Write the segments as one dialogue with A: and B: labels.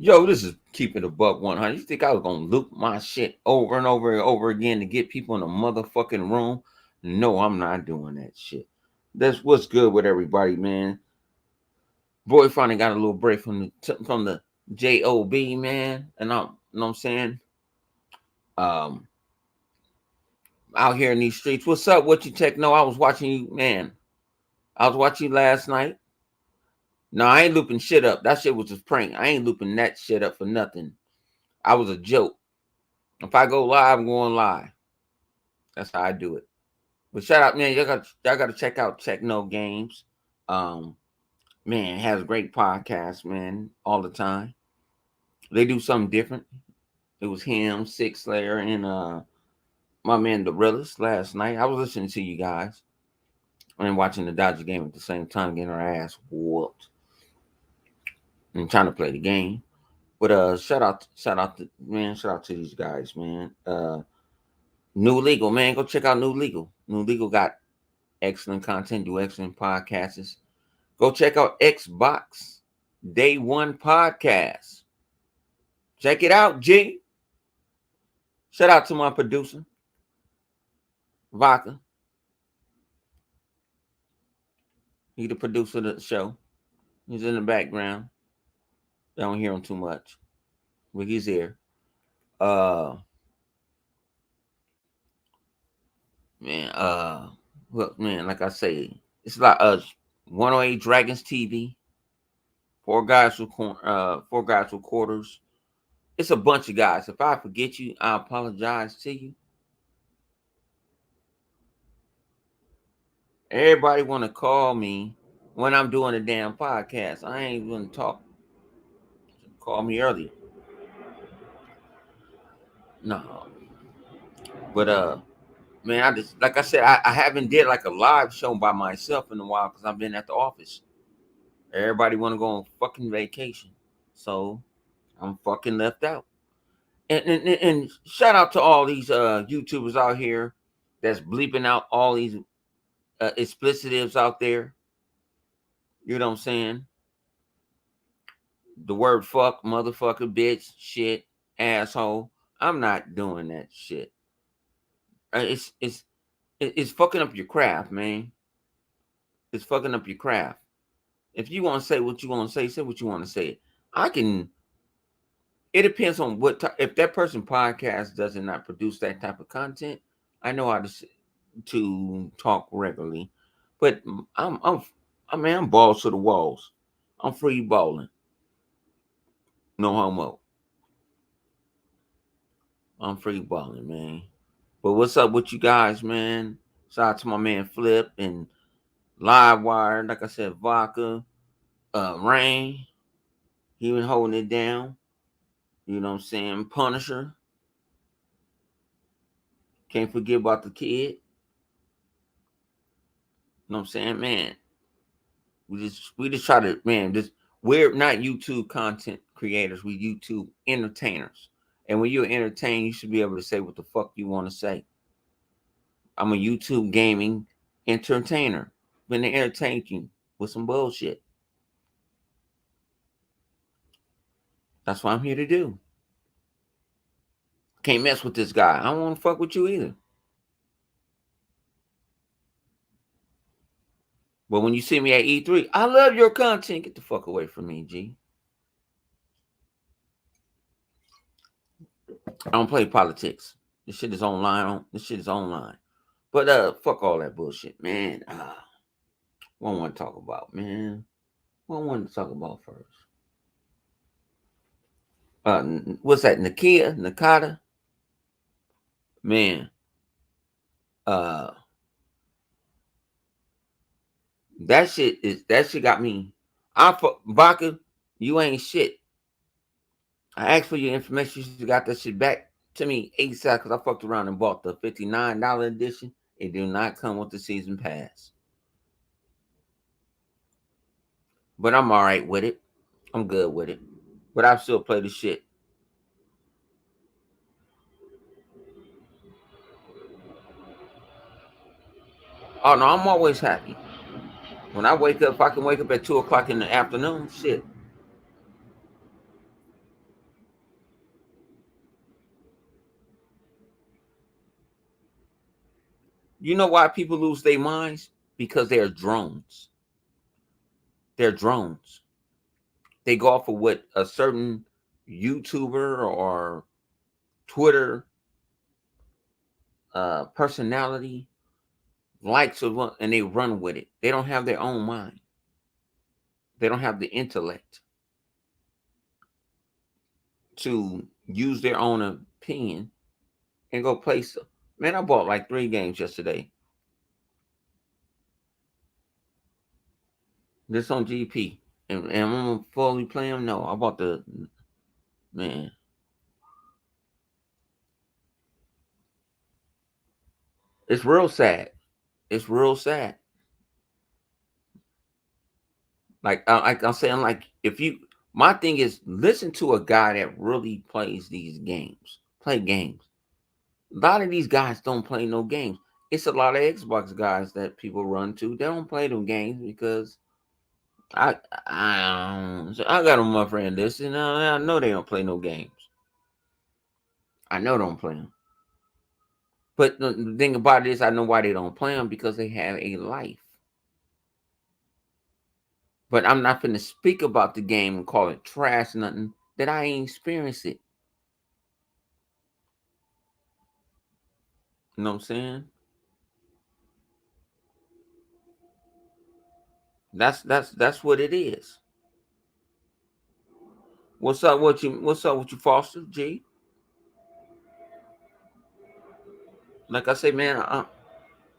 A: Yo, this is keeping a buck 100. You think I was gonna loop my shit over and over and over again to get people in a motherfucking room? No, I'm not doing that shit. That's what's good with everybody, man. Boy finally got a little break from the job, man, and I'm, you know what I'm saying, um, out here in these streets. What's up? What you techno? I was watching you, man. I was watching you last night. No, I ain't looping shit up. That shit was a prank. I ain't looping that shit up for nothing. I was a joke. If I go live, I'm going live. That's how I do it. But shout out, man. Y'all got to check out Techno Games. Um, man, has a great podcast, man, all the time. They do something different. It was him, Six Slayer, and my man the Realist last night. I was listening to you guys and watching the Dodger game at the same time, getting our ass whooped and trying to play the game. But shout out to these guys, man. New Legal, man, go check out New Legal. New Legal got excellent content, do excellent podcasts. Go check out Xbox Day One Podcast. Check it out, G. Shout out to my producer, Vodka. He the producer of the show. He's in the background. I don't hear him too much, but he's here. Man, look, man, like I say, it's like 108 Dragons TV, four guys with quarters. It's a bunch of guys. If I forget you, I apologize to you. Everybody want to call me when I'm doing a damn podcast. I ain't gonna talk. Call me earlier. No, but man, I just like I said, I haven't did like a live show by myself in a while because I've been at the office. Everybody want to go on fucking vacation, so I'm fucking left out. And shout out to all these YouTubers out here that's bleeping out all these explicitives out there. You know what I'm saying? The word fuck, motherfucker, bitch, shit, asshole. I'm not doing that shit. It's fucking up your craft, man. It's fucking up your craft. If you want to say what you want to say what you want to say. I can. It depends on what if that person podcast does not produce that type of content. I know how to talk regularly, but I'm balls to the walls. I'm free balling. No homo. I'm free balling, man. But what's up with you guys, man? Shout out to my man Flip and Livewire. Like I said, Vodka, Rain. He been holding it down. You know what I'm saying? Punisher. Can't forget about the kid. You know what I'm saying? Man, we just try to, man, we're not YouTube content creators. We YouTube entertainers. And when you're entertained, you should be able to say what the fuck you want to say. I'm a YouTube gaming entertainer. Been to entertain you with some bullshit. That's what I'm here to do. Can't mess with this guy. I don't want to fuck with you either. But when you see me at E3, I love your content. Get the fuck away from me, G. I don't play politics. This shit is online. But fuck all that bullshit, man. What I want to talk about, man? What I want to talk about first? What's that? Nakata? Man. Uh, that shit got me. Baka, you ain't shit. I asked for your information. You got that shit back to me ASAP because I fucked around and bought the $59 edition. It do not come with the season pass. But I'm all right with it. I'm good with it. But I still play the shit. Oh no, I'm always happy. When I wake up, if I can wake up at 2 o'clock in the afternoon, shit. You know why people lose their minds? Because they're drones. They're drones. They go off of what a certain YouTuber or Twitter personality likes and they run with it. They don't have their own mind. They don't have the intellect to use their own opinion and go play stuff. Man, I bought like 3 games yesterday. This on GP. And I'm gonna fully play them? No, I bought the man. It's real sad. It's real sad. Like I'm saying, like if you, my thing is listen to a guy that really plays these games. Play games. A lot of these guys don't play no games. It's a lot of Xbox guys that people run to. They don't play them games because I got on my friend list, and I know they don't play no games. I know they don't play them. But the thing about it is, I know why they don't play them, because they have a life. But I'm not finna speak about the game and call it trash, nothing that I ain't experienced it. You know what I'm saying? That's what it is. What's up? What's up with you, Foster G? Like I say, man,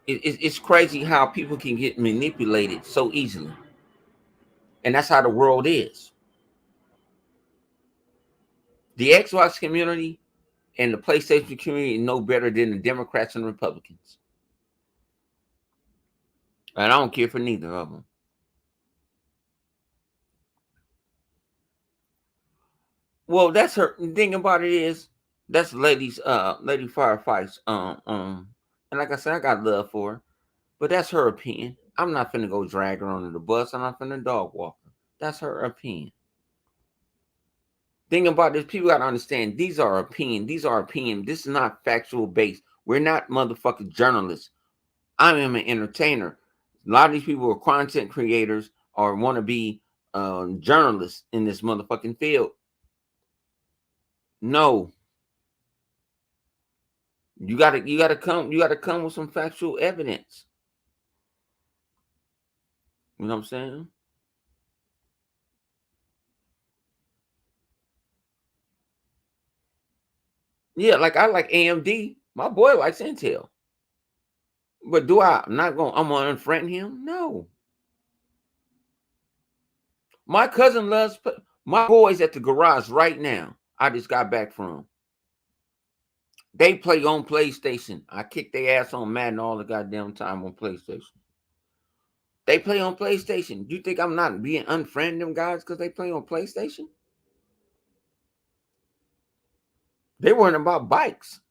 A: it's crazy how people can get manipulated so easily, and that's how the world is. The Xbox community and the PlayStation community no better than the Democrats and Republicans, and I don't care for neither of them. Well, that's her. The thing about it is, that's Lady Firefights. And like I said, I got love for her, but that's her opinion. I'm not finna go drag her under the bus. I'm not finna dog walk her. That's her opinion. Thing about this, people gotta understand, these are opinion. These are opinion. This is not factual based. We're not motherfucking journalists. I am an entertainer. A lot of these people are content creators or want to be journalists in this motherfucking field. No, you gotta come with some factual evidence. You know what I'm saying? Yeah, like I like AMD. My boy likes Intel. But I'm gonna unfriend him? No. My cousin loves my boys at the garage right now. I just got back from. They play on PlayStation. I kick their ass on Madden all the goddamn time on PlayStation. They play on PlayStation. You think I'm not being unfriend them guys because they play on PlayStation? They weren't about bikes,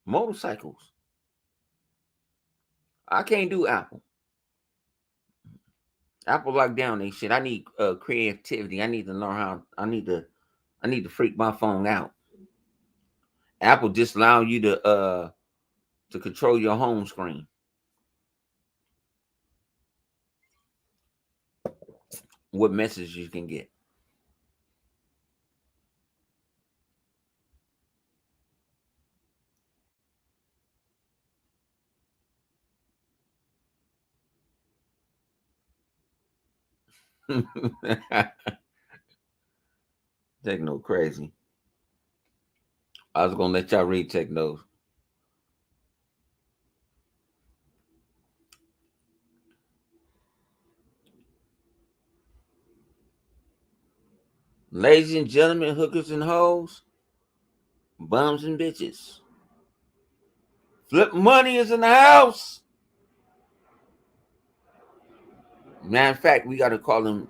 A: motorcycles. I can't do Apple. Apple locked down they shit. I need creativity. I need to learn how. I need to freak my phone out. Apple just allow you to control your home screen. What messages you can get. Techno crazy. I was gonna let y'all read Technos. Ladies and gentlemen, hookers and hoes, bums and bitches. Flip Money is in the house. Matter of fact, we gotta call him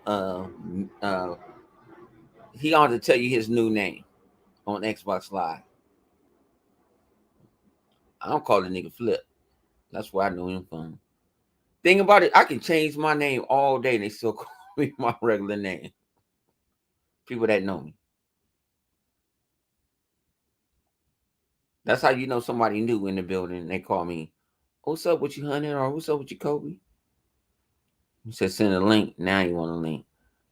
A: he ought to tell you his new name on Xbox Live. I don't call the nigga Flip. That's where I know him from. Thing about it, I can change my name all day and they still call me my regular name. People that know me. That's how you know somebody new in the building. They call me What's up with you, honey? Or what's up with you, Kobe? You said send a link. Now you want a link.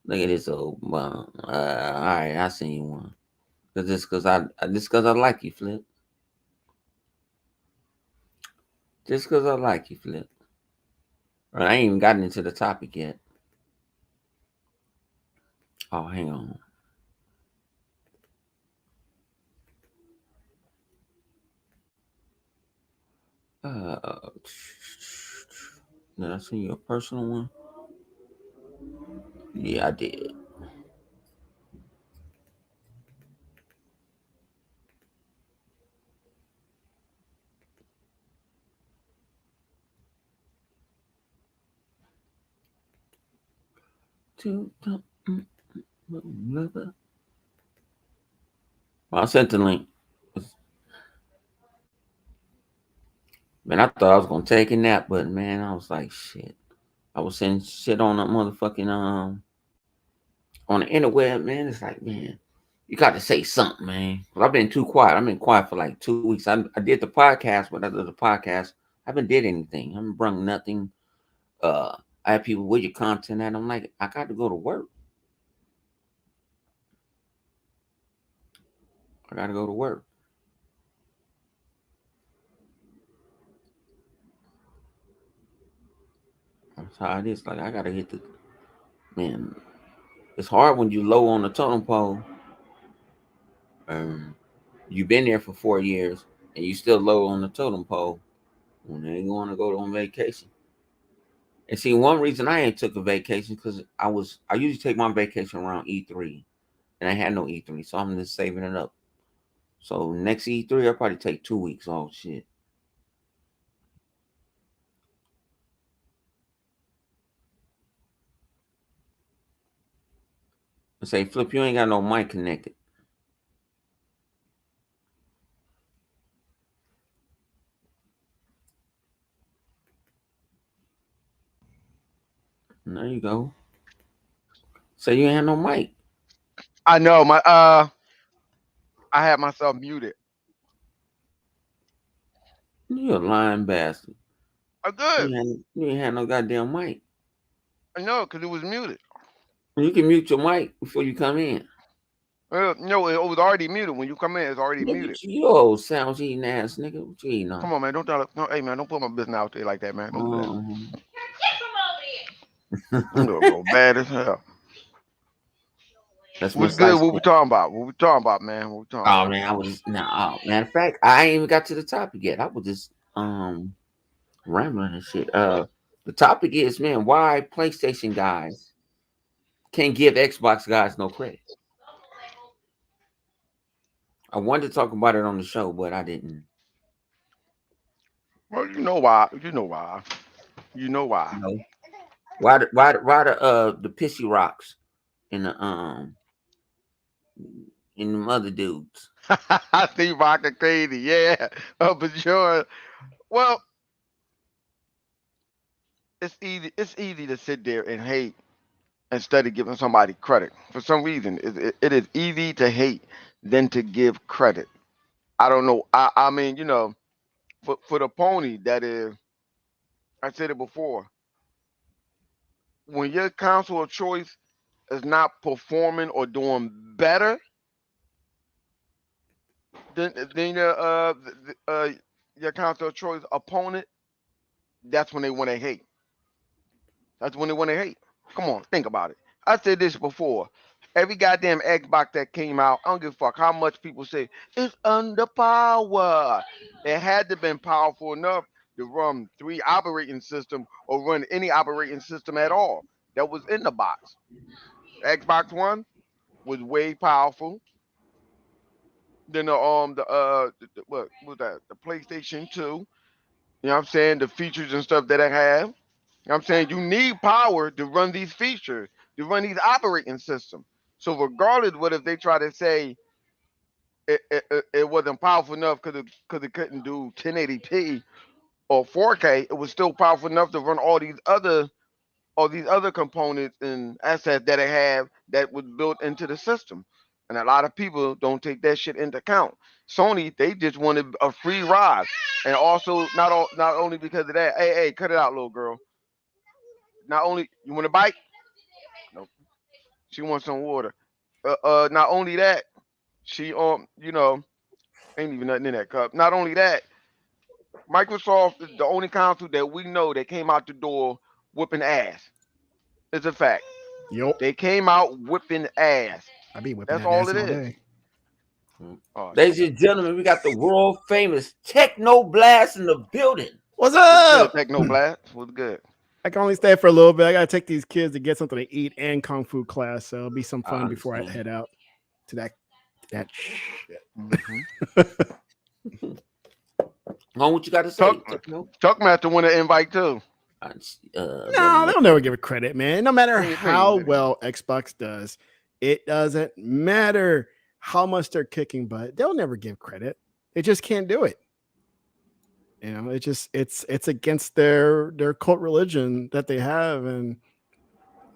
A: Look at this old bum. All right, I send you one. Cause just cause I like you, Flip. Just cause I like you, Flip. Right, I ain't even gotten into the topic yet. Oh, hang on. Uh, did I send you a personal one? Yeah, I did. To the lover. Well, I sent the link. Man, I thought I was gonna take a nap, but man, I was like, shit. I was saying shit on the motherfucking on the interweb, man. It's like, man, you got to say something, man. 'Cause I've been too quiet. I've been quiet for like 2 weeks. I did the podcast, but after the podcast, I haven't did anything. I haven't brung nothing. Uh, I have people with your content, and I'm like, I got to go to work. I got to go to work. That's how it is. Like I got to hit the man. It's hard when you low on the totem pole. Um, you've been there for 4 years, and you still low on the totem pole. When they want to go on vacation. And see, one reason I ain't took a vacation because I usually take my vacation around E3, and I had no E3, so I'm just saving it up. So next E3, I'll probably take 2 weeks off. Shit. I say, Flip, you ain't got no mic connected. And there you go. Say you ain't had no mic.
B: I know my I had myself muted.
A: You a lying bastard.
B: Good.
A: You ain't had no goddamn mic.
B: I know because it was muted.
A: You can mute your mic before you come in.
B: No, it was already muted. When you come in, it's already
A: Nigga,
B: muted.
A: you old sandwich eating ass nigga. What you eating on?
B: Come on, man. Don't tell. No, hey, man. Don't put my business out there like that, man. Don't do that.
A: Uh-huh.
B: I'm gonna go bad as hell.
A: That's
B: What's
A: Miss
B: good?
A: Ice.
B: What we talking about? What we talking about, man? What we talking
A: Oh
B: about?
A: man, I was just no. Oh, matter of fact, I ain't even got to the topic yet. I was just rambling and shit. The topic is, man, why PlayStation guys can't give Xbox guys no credit. I wanted to talk about it on the show, but I didn't.
B: Well, you know why. You know why. You know why.
A: You know why the pissy rocks in the in the other dudes.
B: I see rocking crazy. Yeah, for sure. Well, it's easy. It's easy to sit there and hate instead of giving somebody credit. For some reason, it is easy to hate than to give credit. I don't know. I mean, for the pony, that is, I said it before. When your council of choice is not performing or doing better than your council of choice opponent, that's when they want to hate. That's when they want to hate. Come on, think about it. I said this before. Every goddamn Xbox that came out, I don't give a fuck how much people say it's underpowered. It had to been powerful enough to run 3 operating system or run any operating system at all that was in the box. Xbox One was way powerful than what was that? The PlayStation 2. You know what I'm saying? The features and stuff that I have. You know what I'm saying? You need power to run these features, to run these operating systems. So regardless what if they try to say it wasn't powerful enough because it couldn't do 1080p or 4K, it was still powerful enough to run all these other components and assets that it have that was built into the system. And a lot of people don't take that shit into account. Sony, they just wanted a free ride, and also not only because of that. Hey, cut it out, little girl. Not only you want a bite? No, she wants some water. Not only that, she ain't even nothing in that cup. Not only that, Microsoft is the only console that we know that came out the door whipping ass. It's a fact.
C: Yup.
B: They came out whipping ass.
C: I be whipping
B: That's
C: that
B: all
C: ass
B: it
C: all
B: is.
C: day.
B: Oh
A: Ladies
B: shit.
A: and gentlemen, we got the world famous Techno Blast in the building.
C: What's
B: What's good,
C: up?
B: Techno Blast? What's good?
C: I can only stay for a little bit. I gotta take these kids to get something to eat and kung fu class, so it'll be some
A: I
C: fun before I
A: understand.
C: head out to that shit.
B: Mm-hmm.
A: On what you got to say,
B: Chuck
A: Techno?
B: Chuckmaster want to invite too.
A: Let me
C: No,
A: know.
C: they'll never give it credit, man. No matter how
B: Maybe.
C: well Xbox does, it doesn't matter how much they're kicking butt. They'll never give credit. They just can't do it. It's against their cult religion that they have, and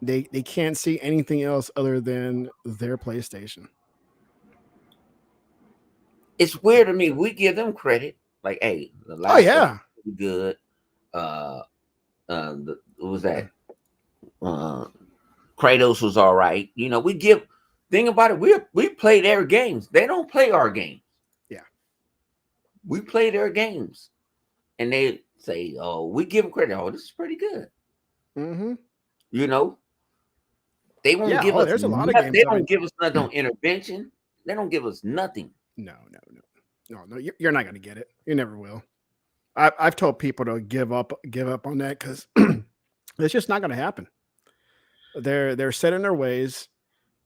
C: they can't see anything else other than their PlayStation.
A: It's weird to me. We give them credit. Like, hey, the
C: Oh
A: last one
C: yeah,
A: was pretty good. What was that? Uh, Kratos was all right. We give. Thing about it, we play their games. They don't play our games.
C: yeah.
A: We play their games, and they say, "Oh, we give them credit. Oh, this is pretty good."
C: Mm-hmm.
A: You know, they won't
C: Yeah.
A: give
C: Oh,
A: us.
C: there's a lot of games
A: They
C: that I
A: don't give us nothing on intervention. They don't give us nothing.
C: no. You're not gonna get it. You never will. I've told people to give up on that because it's just not gonna happen. They're set in their ways.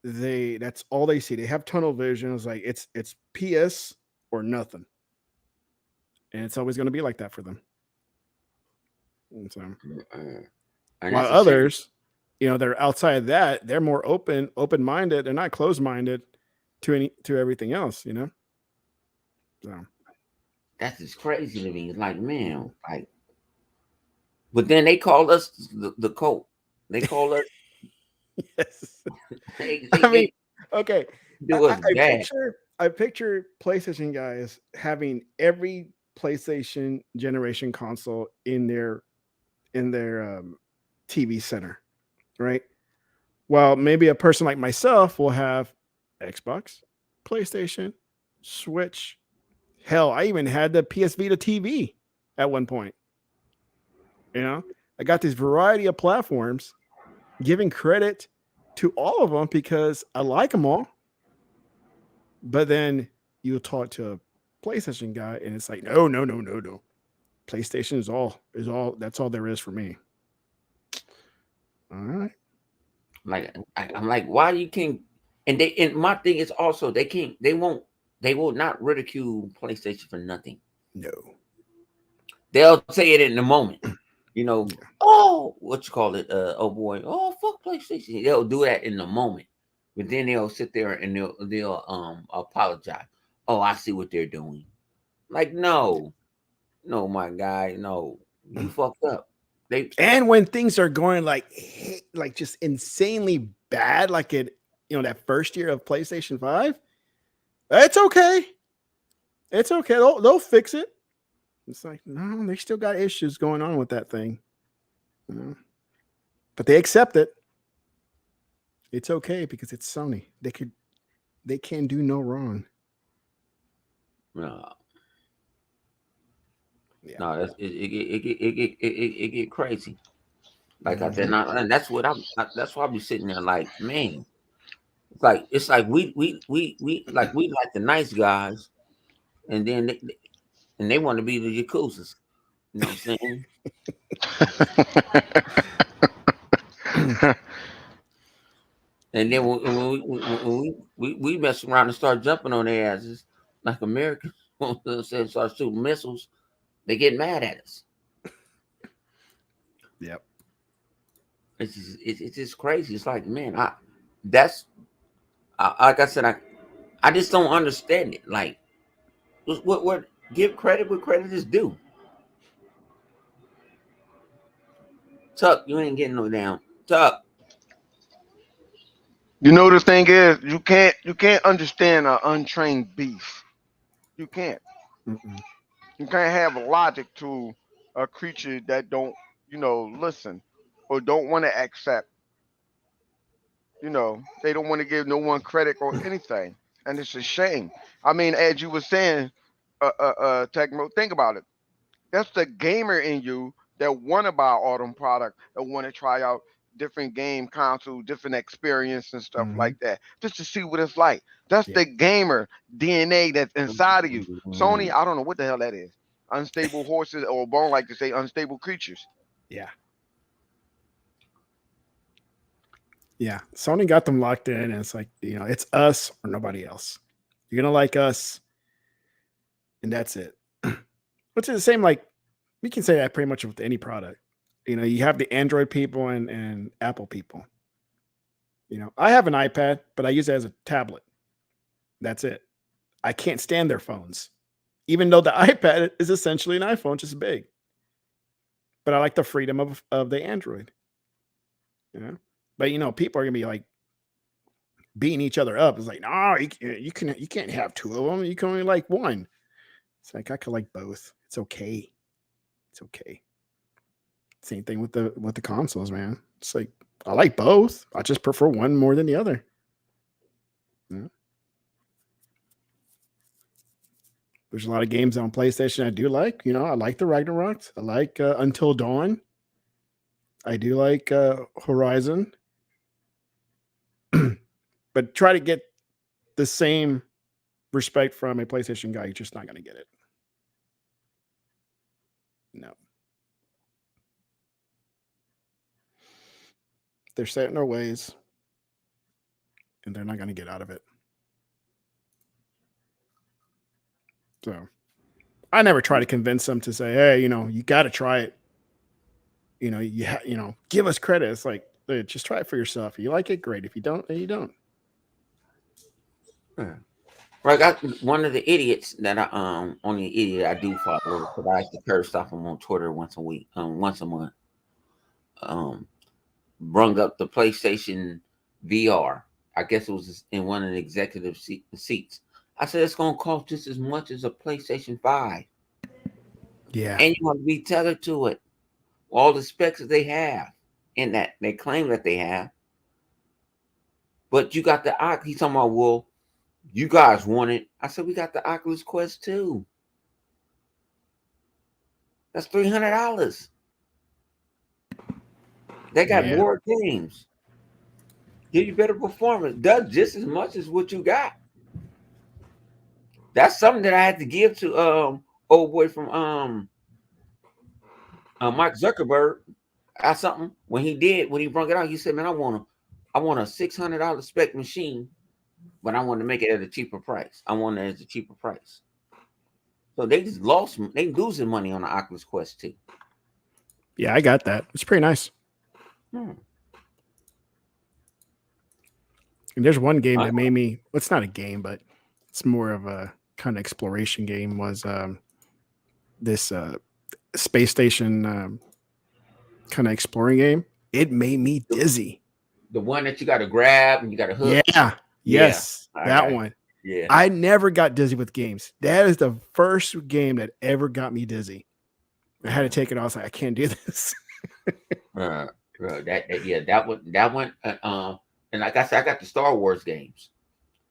C: That's all they see. They have tunnel vision. It's like it's PS or nothing, and it's always gonna be like that for them. And so
A: Uh, and
C: while
A: that's a shame.
C: others, they're outside of that. They're more open minded. They're not closed minded to everything else. So
A: That's just crazy to me. It's like, man, like, but then they call us the cult. They call us.
C: yes,
A: They,
C: I
A: they,
C: mean,
A: they
C: okay.
A: do us
C: I
A: bad.
C: picture PlayStation guys having every PlayStation generation console in their TV center, right? Well, maybe a person like myself will have Xbox, PlayStation, Switch. Hell, I even had the PS Vita TV at one point. I got this variety of platforms, giving credit to all of them because I like them all. But then you'll talk to a PlayStation guy, and it's like, no, no, no, no, no. PlayStation is all. That's all there is for me. All right.
A: Like, I'm like, why you can't? And my thing is also they can't. They will not ridicule PlayStation for nothing.
C: No.
A: They'll say it in the moment. Oh, what you call it? Oh boy, oh fuck PlayStation. They'll do that in the moment, but then they'll sit there and they'll apologize. Oh, I see what they're doing. Like, no, no, my guy, no, you fucked up. They
C: And when things are going like just insanely bad, like that first year of PlayStation 5, it's okay. It's okay. They'll fix it. It's like, no, they still got issues going on with that thing. But they accept it. It's okay because it's Sony. They can do no wrong.
A: no,
C: Yeah.
A: no, it get crazy. Like I said,
C: Mhm.
A: and that's what that's why I be sitting there like, man, it's like we like the nice guys, and then they want to be the Yakuzas. You know what I'm saying? And then when we mess around and start jumping on their asses like Americans, start shooting missiles, they get mad at us.
C: Yep.
A: It's just crazy. It's like, man, that's like I said, I just don't understand it. Like, what give credit where credit is due. Tuck, you ain't getting no down. Tuck,
B: You know the thing is, you can't understand an untrained beast. You can't.
C: Mm-mm.
B: You can't have logic to a creature that don't, listen or don't want to accept. They don't want to give no one credit or anything, and it's a shame. I mean, as you were saying, Tecmo, think about it. That's the gamer in you that want to buy autumn product and want to try out different game console, different experience and stuff
C: Mm-hmm.
B: like that, just to see what it's like. That's
C: Yeah.
B: the gamer DNA that's inside of you. Sony, I don't know what the hell that is. Unstable horses, or Bone like to say, unstable creatures.
C: Yeah. Yeah. Sony got them locked in, and it's like, it's us or nobody else. You're gonna like us, and that's it. Which is the same, like we can say that pretty much with any product. You have the Android people and Apple people. I have an iPad, but I use it as a tablet. That's it. I can't stand their phones, even though the iPad is essentially an iPhone, just big. But I like the freedom of the Android. But people are gonna be like beating each other up. It's like, no, you can't have two of them. You can only like one. It's like I could like both. It's okay. It's okay. Same thing with the consoles, man. It's like I like both. I just prefer one more than the other. Yeah. There's a lot of games on PlayStation I do like. I like the Ragnaroks. I like Until Dawn. I do like Horizon. But try to get the same respect from a PlayStation guy. You're just not going to get it. No. They're set in their ways, and they're not going to get out of it. So I never try to convince them to say, hey, you got to try it. Give us credit. It's like, just try it for yourself. If you like it, great. If you don't, then you don't.
A: Yeah. Right, I got one of the idiots that I only idiot I do follow, because I like to curse off him on Twitter once a week, once a month. Um, Brung up the PlayStation VR. I guess it was in one of the executive seats. I said it's gonna cost just as much as a PlayStation 5.
C: Yeah.
A: And you want to be tethered to it. All the specs that they have in that they claim that they have. But you got the he's talking about, well, you guys want it. I said we got the Oculus Quest 2. That's $300. They got
C: Yeah.
A: more games. Give you better performance. Does just as much as what you got. That's something that I had to give to old boy from Mike Zuckerberg. That's something when he brought it out, he said, man, I want a $600 spec machine, but I want to make it at a cheaper price. I want it at a cheaper price. So they losing money on the Oculus Quest 2.
C: Yeah, I got that. It's pretty nice. And there's one game that made me, well, it's not a game, but it's more of a kind of exploration game, was this space station kind of exploring game. It made me dizzy.
A: The one that you got to grab and you got to hook.
C: Yeah. Yes. That one.
A: Yeah.
C: I never got dizzy with games. That is the first game that ever got me dizzy. I had to take it off. I was like, I can't do this.
A: That one. And like I said, I got the Star Wars games.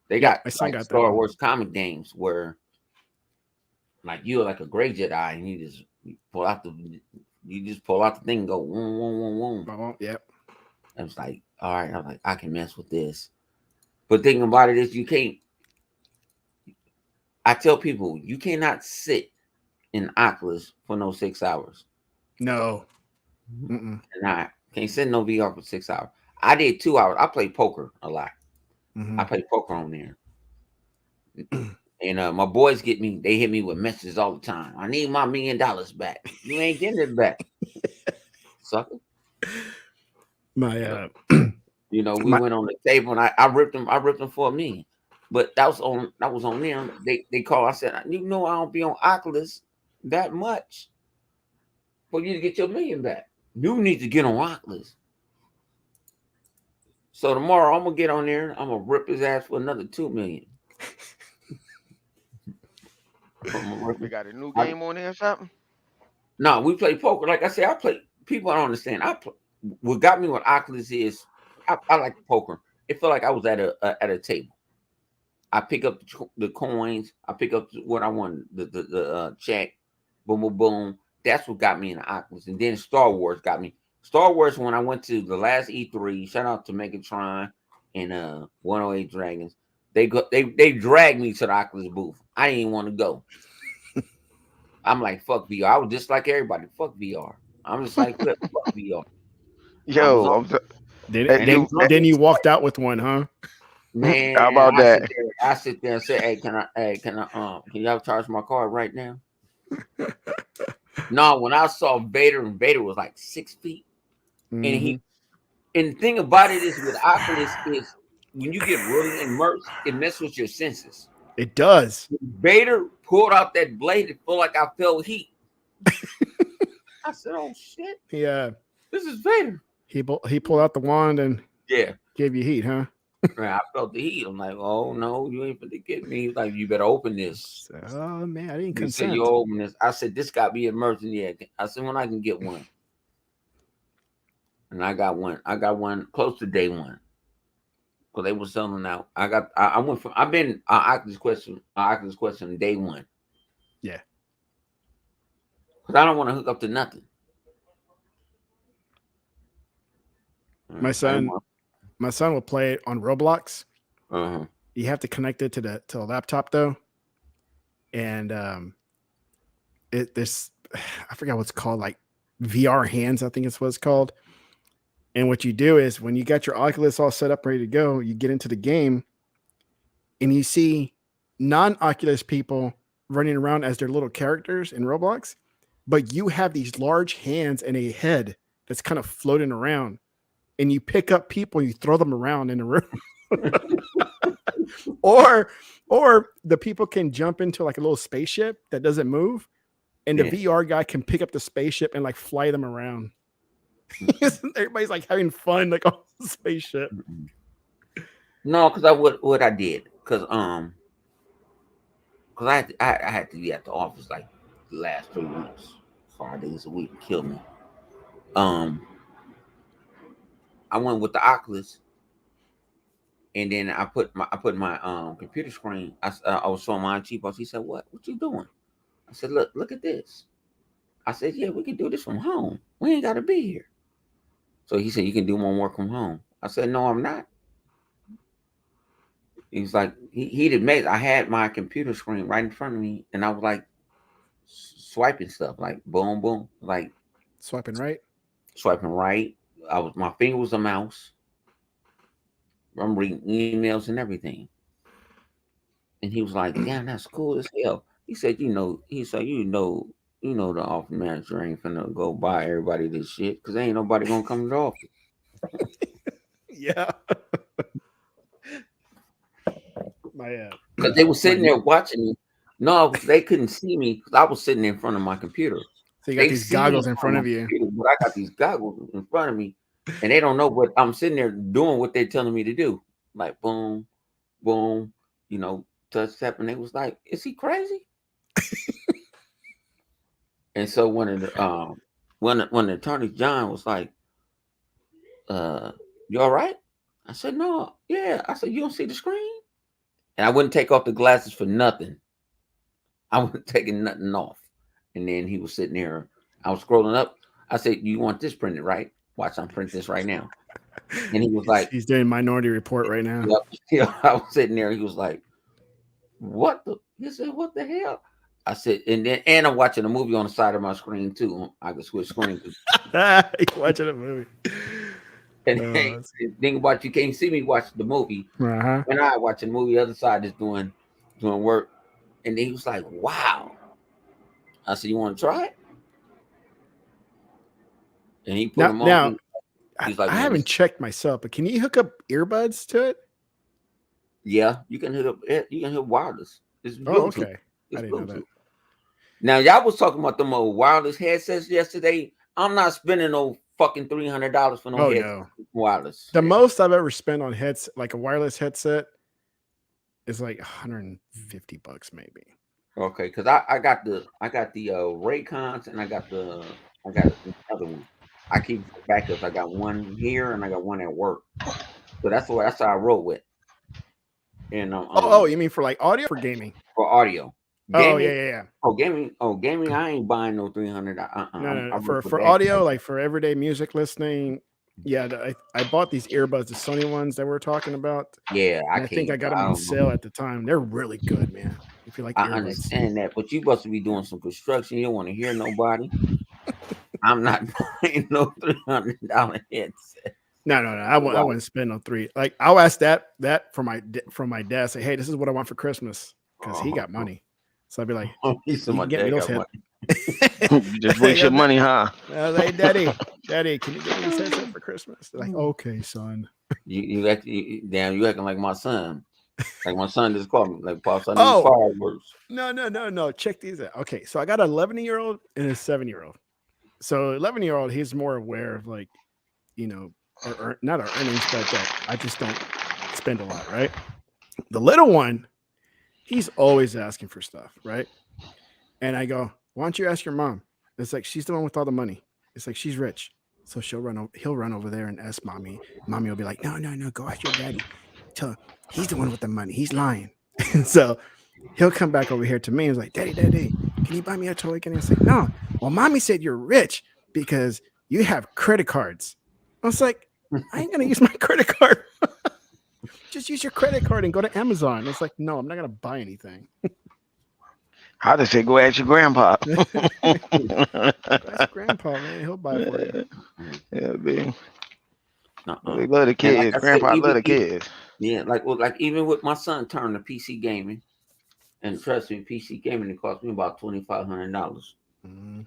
A: They got
C: my son got
A: Star Wars comic games where, like, you're like a gray Jedi and you just pull out the thing and go boom, boom, boom, boom.
C: Yep.
A: I was like, all right. I'm like, I can mess with this. But thinking about it is, you can't. I tell people you cannot sit in Oculus for no 6 hours.
C: No.
A: And I can't sit in no VR for 6 hours. I did 2 hours. I play poker a lot. I play poker on there. And my boys they hit me with messages all the time. I need my $1 million back. You ain't getting it back. Sucker.
C: My
A: we went on the table and I ripped them for $1 million. But that was on them. They called. I said, I don't be on Oculus that much for you to get your $1 million back. You need to get on Oculus. So tomorrow I'm gonna get on there. I'm gonna rip his ass for another $2 million. from a
B: They
A: record.
B: got a new
A: I,
B: game on there or something.
A: no, we play poker. Like I said, I play. People don't understand. What got me with Oculus is I like poker. It felt like I was at a table. I pick up the coins. I pick up what I want. The check. Boom, boom, boom. That's what got me in the Oculus. And then Star Wars got me. Star Wars when I went to the last E3. Shout out to Megatron and 108 Dragons. They dragged me to the Oculus booth. I didn't even want to go. I'm like, fuck VR. I was just like everybody. Fuck VR. I'm just like, fuck VR. I was
B: Yo,
A: on,
B: I'm so,
C: Then
B: hey,
A: and they
C: then
A: was on
C: then
A: it.
C: you walked out with one, huh?
B: how
A: Man,
B: about that?
A: I sit there and say, can y'all charge my card right now? No, when I saw Vader, and Vader was like 6 feet, and
C: Mm-hmm.
A: the thing about it is with Oculus is when you get really immersed, it messes with your senses.
C: It does.
A: Vader pulled out that blade, it felt like I felt heat. I said, "Oh shit,
C: Yeah.
A: this is Vader."
C: He pulled out the wand and
A: Yeah,
C: gave you heat, huh?
A: I felt the heat. I'm like, "Oh no, you ain't finna get me." He's like, "You better open this."
C: So, oh man, I didn't
A: He said, "You
C: consent.
A: open this." I said, "This got me immersed in the." I said, "When I can get one," and I got one. I got one close to day one. Because they were selling out. I went from I've been Oculus question day one.
C: Yeah.
A: Because I don't want to hook up to nothing.
C: My son will play it on Roblox.
A: Uh-huh.
C: You have to connect it to the laptop though. And this I forgot what's called, like VR hands, I think it's what it's called. And what you do is when you got your Oculus all set up, ready to go, you get into the game and you see non-Oculus people running around as their little characters in Roblox, but you have these large hands and a head that's kind of floating around, and you pick up people and you throw them around in the room. or the people can jump into like a little spaceship that doesn't move, and the VR guy can pick up the spaceship and like fly them around. Everybody's like having fun like on the spaceship.
A: No, because what I did because I had to be at the office like the last 3 weeks, 5 days a week, kill me. Um, I went with the Oculus, and then I put my computer screen. I was showing my cheap boss. He said, "What you doing?" I said, "Look at this." I said, "Yeah, we can do this from home. We ain't got to be here." So he said, "You can do more work from home." I said, "No, I'm not." He's like, he did make. I had my computer screen right in front of me, and I was like swiping stuff, like boom, boom, like
C: Swiping right.
A: swiping right. My finger was a mouse. I'm reading emails and everything. And he was like, "Damn, that's cool as hell." He said, "You know, the office manager ain't finna go buy everybody this shit because ain't nobody gonna come to the office."
C: Yeah. My
A: Because they were
C: my
A: sitting there watching me. No, they couldn't see me because I was sitting in front of my computer.
C: so you got
A: They
C: these
A: see me
C: goggles in front
A: on
C: of
A: my
C: you.
A: computer, but I got these goggles in front of me, and they don't know what I'm sitting there doing. What they're telling me to do, like boom, boom, touch tap, and they was like, "Is he crazy?" And so when the attorney John was like, uh, "You all right?" I said, "No, yeah." I said, "You don't see the screen?" And I wouldn't take off the glasses for nothing. I wasn't taking nothing off. And then he was sitting there. I was scrolling up. I said, "You want this printed, right? Watch, I'm printing this right now." And he was like,
C: He's doing Minority Report right now.
A: "Yep." Yeah, I was sitting there. He was like, "What the?" He said, "What the hell?" I said, and I'm watching a movie on the side of my screen too. I could switch screens.
C: He's watching a movie.
A: And the thing about you can't see me watch the movie.
C: Uh-huh.
A: When I watch a movie, the other side is doing work. And then he was like, "Wow." I said, "You want to try it?" And he put them on. He's like,
C: I
A: "Man,
C: haven't checked myself, but can you hook up earbuds to it?
A: yeah, you can hit up. You can hit wireless. It's Bluetooth.
C: Oh, okay.
A: It's
C: I didn't know
A: Bluetooth.
C: that.
A: Now y'all was talking about them old wireless headsets yesterday. I'm not spending no fucking $300 for no headset wireless.
C: The most I've ever spent on like a wireless headset, is like $150 maybe.
A: Okay, because I got the Raycons and I got another one. I keep backups. I got one here and I got one at work. So that's how I roll with. And
C: Oh, you mean for like audio for gaming?
A: for audio,
C: Oh yeah,
A: gaming.
C: yeah, yeah.
A: Gaming. I ain't buying no 300.
C: No, no,
A: I
C: no.
A: work with
C: For
A: that.
C: audio, like for everyday music listening, yeah. I bought these earbuds, the Sony ones that we're talking about,
A: Yeah, I
C: and I think I
A: can't.
C: got them
A: I
C: on
A: don't know.
C: sale at the time. They're really good, man. If you like
A: I
C: earbuds.
A: understand that, but you must be doing some construction. You don't want to hear nobody. I'm not buying no $300 headset.
C: No, no, no. I
A: Right.
C: wouldn't spend no three. Like I'll ask that from my dad. Say, hey, this is what I want for Christmas because he got money. So I'd be like,
A: He said
C: you
A: my
C: can get me
A: dad
C: those
A: got
C: head.
A: money.
B: You just waste your money, huh?
C: I was like, Daddy, can you get me this headset for Christmas? They're like, okay, son.
A: You acting like my son. Like my son just called me. Like Pops, I need
C: Oh,
A: fireworks.
C: no. Check these out. Okay, so I got an 11-year-old and a 7-year-old. So 11-year-old, he's more aware of like, not our earnings, but that I just don't spend a lot, right? The little one, he's always asking for stuff, right? And I go, why don't you ask your mom? It's like she's the one with all the money. It's like she's rich. So he'll run over there and ask mommy. Mommy will be like, no, go ask your daddy. Tell he's the one with the money. He's lying. And so he'll come back over here to me and he's like, Daddy, can you buy me a toy? And I say, no. Well, mommy said you're rich because you have credit cards. I was like, I ain't gonna use my credit card. Just use your credit card and go to Amazon. It's like, no, I'm not gonna buy anything.
B: I just say go ask your grandpa.
C: That's grandpa, man. He'll buy it for you.
B: Yeah, man.
A: Uh-uh.
B: They love the
A: And like
B: kids.
A: I said,
B: Grandpa love the
A: even
B: kids.
A: yeah, like even with my son turning to PC gaming, and trust me, PC gaming it cost me about $2,500,
C: Mhm.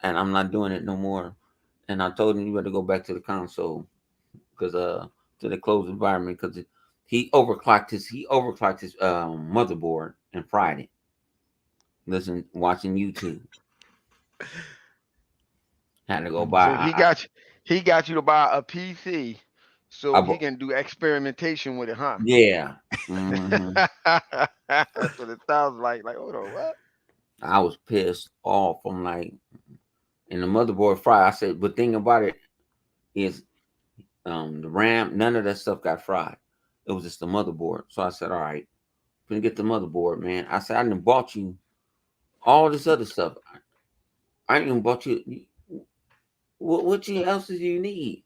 A: and I'm not doing it no more. And I told him you better go back to the console because to the closed environment because he overclocked his motherboard and fried it. Listen, watching YouTube, had to go buy.
B: So he got you to buy a PC
A: I
B: so he
A: bought,
B: can do experimentation with it, huh?
A: yeah. Hmm.
B: That's what it sounds like. Like, hold on, what?
A: I was pissed off. I'm like, and the motherboard fried. I said, but thing about it is, the RAM, none of that stuff got fried. It was just the motherboard. So I said, all right, gonna get the motherboard, man. I said, I done bought you all this other stuff. I ain't even bought you. What else do you need?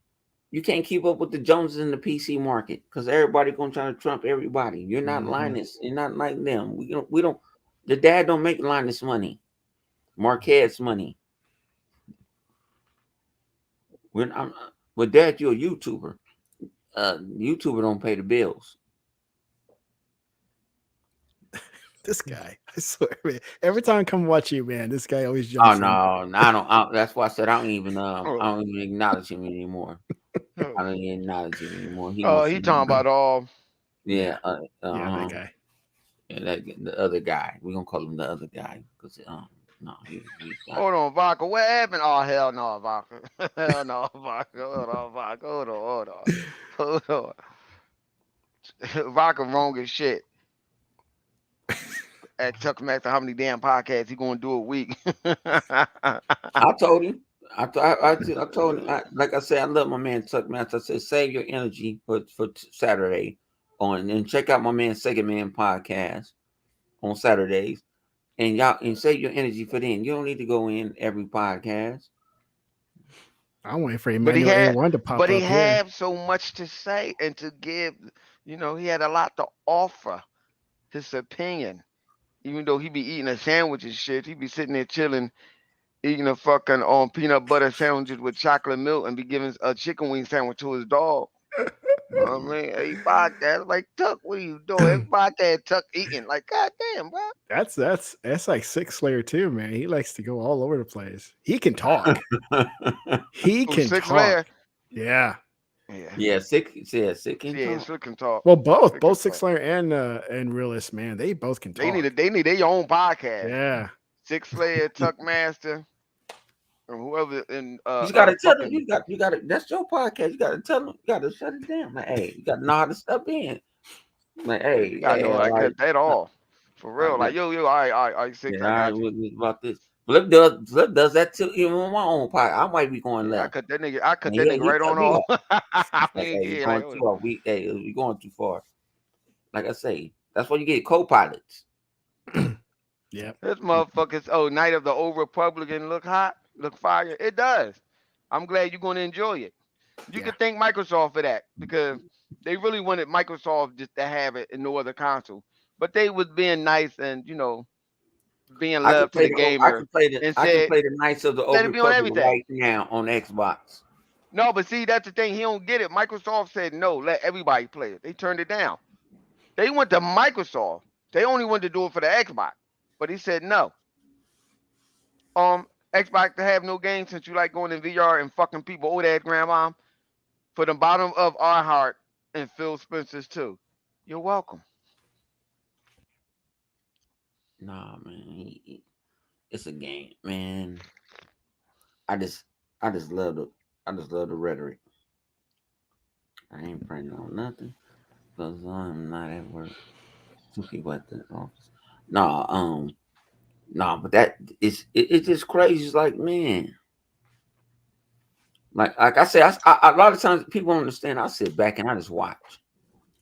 A: You can't keep up with the Joneses in the PC market because everybody gonna try to trump everybody. You're not
C: Mhm.
A: Linus. You're not like them. We don't. The dad don't make Linus money. Marquez money. When I'm with dad, you're a YouTuber. YouTuber don't pay the bills.
C: This guy, I swear, man. Every time I come watch you, man, this guy always
A: Oh
C: jumps in.
A: no, I don't. That's why I said I
B: Oh,
A: don't even acknowledge him anymore. I
B: oh.
A: don't even acknowledge him anymore. He wants
B: He
A: to be,
B: talking about all.
A: yeah,
C: Yeah, that guy.
A: yeah, the other guy. We're gonna call him the other guy because no, he's not.
B: Hold on, Vodka. What happened? Oh hell no, Vodka. Hell no, Vodka. Hold on, Vodka. Hold on. Vodka wrong as shit. At Chuck Master, how many damn podcasts he gonna do a week?
A: I told him. I told him. Like I said, I love my man Tuck Match. I said, save your energy for Saturday on and check out my man Second Man podcast on Saturdays. And y'all and save your energy for then. You don't need to go in every podcast.
C: I'm waiting for
B: but he
C: Emmanuel
B: had,
C: A1 to pop
B: but he
C: up here.
B: had so much to say and to give. He had a lot to offer. His opinion, even though he be eating a sandwich and shit, he be sitting there chilling, eating a fucking peanut butter sandwiches with chocolate milk, and be giving a chicken wing sandwich to his dog. I mean, hey, podcast like Tuck, what are you doing? Every podcast Tuck eating like, goddamn, bro.
C: That's like Six Slayer too, man. He likes to go all over the place. He can talk. He
B: Who's
C: can
B: six
C: talk.
B: layer?
C: Yeah.
B: Yeah,
A: Sick and
B: yeah,
A: talk.
B: Slick can talk.
C: Well,
B: Slick can
C: both Six
B: talk.
C: Slayer and Realist, man, they both can
B: They
C: talk.
B: need their own podcast.
C: Yeah.
B: Six layer, Tuck Master, or whoever in
A: You just gotta tell them.
B: fucking.
A: You gotta. That's your podcast. You gotta tell them. You gotta shut it down. Like, hey, you gotta know how to step in. Like,
B: Yeah, you
A: hey,
B: gotta know how to
A: like,
B: cut that off. For
A: Like,
B: real. Like, yo, all right, six,
A: yeah,
B: I got you.
A: was about this. Flip does that too. Even on my own part, I might be going
B: Yeah,
A: left.
B: I cut
A: And
B: that
A: yeah,
B: nigga
A: he
B: right
A: cut
B: on
A: me
B: off.
A: off. Like, hey, you
B: Yeah, like,
A: going too far. We going too far. Like I say, that's why you get co-pilots.
C: Yep.
B: this motherfucker's Night of the Old Republican look hot, look fire. It does. I'm glad you're gonna enjoy it. You
C: Yeah.
B: can thank Microsoft for that because they really wanted Microsoft just to have it and no other console. But they was being nice and being
A: I can
B: love to
A: play
B: the
A: the I
B: gamer
A: can play the
B: and
A: I can
B: said
A: play the Knights of the
B: let
A: Old
B: it be on
A: Republic
B: everything.
A: right now on Xbox.
B: No, but see that's the thing. He don't get it. Microsoft said no, let everybody play it. They turned it down. They went to Microsoft. They only wanted to do it for the Xbox. But he said no. Xbox to have no game since you like going in VR and fucking people old ass grandma for the bottom of our heart and Phil Spencer's too. You're welcome.
A: Nah, man, it's a game, man. I just I just love the I just love the rhetoric. I ain't printing on nothing because I'm not at work. Two people at the office. Nah, nah, but it's just crazy. It's like, man, like I say, a lot of times people don't understand. I sit back and I just watch.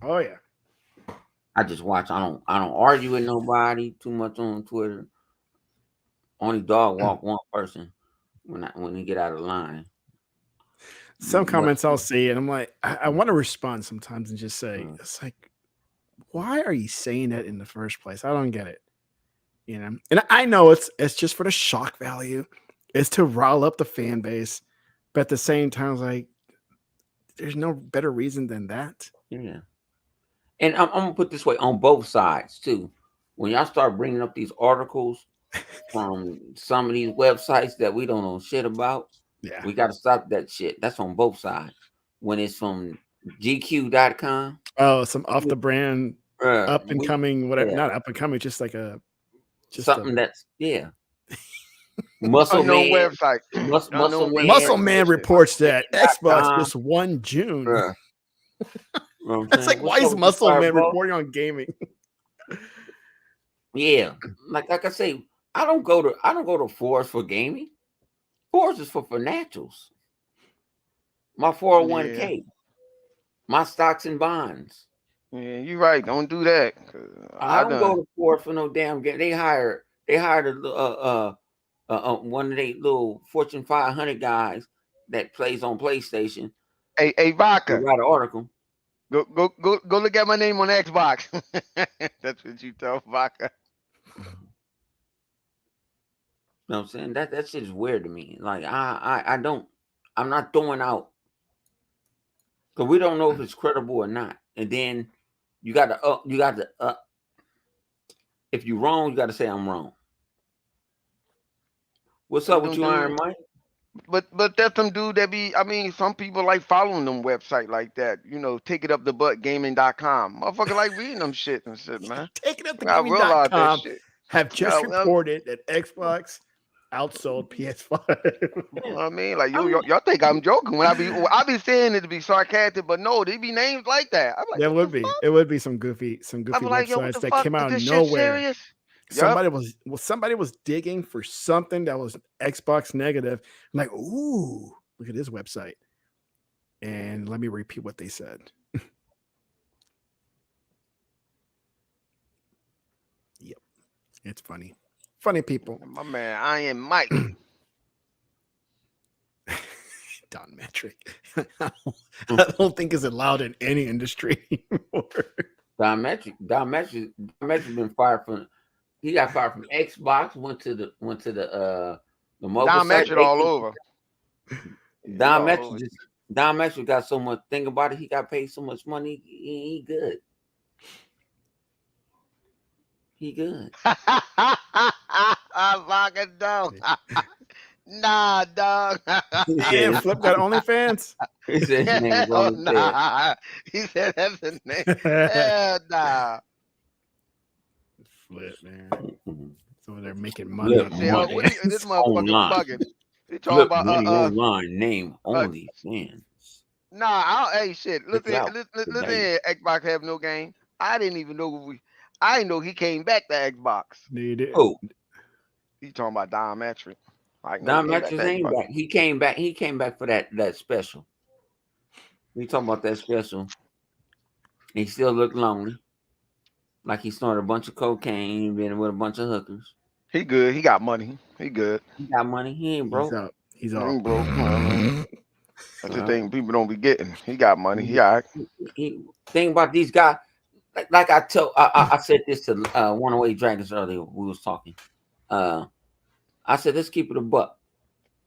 C: Oh yeah.
A: I just watch. I don't argue with nobody too much on Twitter. Only dog walk one person when he get out of line.
C: Some
A: But
C: comments I'll see, and I'm like, I want to respond sometimes and just say, it's like, why are you saying that in the first place? I don't get it. And I know it's just for the shock value. It's to rile up the fan base, but at the same time, it's like there's no better reason than that.
A: yeah, and I'm gonna put this way on both sides too. When y'all start bringing up these articles from some of these websites that we don't know shit about,
C: Yeah.
A: we got to stop that shit. That's on both sides. When it's from GQ.com,
C: Oh, some off the brand, up and
A: we
C: coming, whatever.
A: yeah,
C: Not up and coming, just a
A: something that's Muscle
B: Unknown
A: Man,
B: website.
A: Muscle
B: Unknown
A: Man,
C: Muscle
B: website
C: Man
B: type shit.
C: reports that Xbox
A: PlayStation.com.
C: just won June.
A: You know what I'm
C: It's
A: saying?
C: like, why
A: What's up
C: is
A: with the
C: Muscle Man
A: Fireball?
C: reporting on gaming?
A: Yeah, like I say, I don't go to Force for gaming. Force is for financials. My
B: Yeah.
A: 401k, my stocks and bonds.
B: Yeah, you right. Don't do that. 'Cause
A: I
B: I
A: don't go
B: done.
A: to Force for no damn game. They hired one of they little Fortune 500 guys that plays on PlayStation
B: Hey,
A: to
B: Vodka.
A: write an article.
B: Go look at my name on Xbox. That's what you tell Vodka.
A: You know what I'm saying? That shit is weird to me. Like I don't I'm not throwing out because we don't know if it's credible or not. And then you got to if you're wrong, you got to say I'm wrong. What's up with
B: Them
A: you, Iron
B: dude,
A: Mike?
B: but that's some dude that be. I mean, some people like following them website like that. Take it up the butt gaming.com. Motherfucker like reading them shit and shit, man.
C: Taking up the
B: I realize that
C: gaming.com
B: shit.
C: have just
B: Yeah,
C: reported that Xbox outsold PS5.
B: I mean, like
A: I'm
B: y'all think I'm joking when I be saying it to be sarcastic, but no, they be names like that. I'm like,
C: There
B: what the
C: would be.
B: fuck?
C: It would be some goofy
B: I be like, yo, what
C: websites
B: the
C: that
B: fuck?
C: came
B: Is
C: out of
B: this shit
C: nowhere.
B: serious? Yep.
C: Somebody was digging for something that was Xbox negative. I'm like, ooh, look at this website. And let me repeat what they said. Yep. It's funny. Funny people.
B: My man, Iron Mike.
C: Don Metric. I don't think is allowed in any industry anymore.
A: Dimetric been fired from. He got fired from Xbox. Went to the mobile
B: Don
A: site.
B: Metric all over. He
A: Don
B: all
A: Metric
B: over.
A: just Don Metric got so much. Think about it. He got paid so much money. He good. He good.
B: I'm fucking dog. Nah, dog.
A: He
C: Damn,
A: said.
C: Flip got OnlyFans.
A: He said his name was
B: Hell
A: only said.
B: nah. He said that's the name. Hell nah.
C: Flip, man.
A: Mhm.
C: So they're making money
A: Flip
C: on
B: Say, what
A: money
B: are you, this
C: OnlyFans.
B: motherfucker
A: online.
B: bugging. He talking
A: Flip
B: about
A: money online. Name
B: uh
A: only fans.
B: nah, hey shit.
A: Check it
B: Listen,
A: out
B: listen, listen
A: today.
B: here, Xbox have no game. I didn't even know I didn't know he came back to Xbox.
C: He did.
A: Oh,
B: He talking about Diametric. I know he
A: Don
B: came back to
A: Matthews ain't
B: Xbox.
A: back. He came back. He came back for that special. We talking about that special. He still looked lonely, like he snorted a bunch of cocaine, been with a bunch of hookers.
B: He good. He got money. He good.
A: He got money. He ain't
C: He's
A: broke.
C: up. He's
B: He
C: up.
B: ain't broke. You know what I mean? That's the
A: Well,
B: thing people don't be getting. He got money. He
A: he,
B: all right.
A: thing about these guys, like I said this to One Away Dragons earlier. We was talking. Uh, I said let's keep it a buck.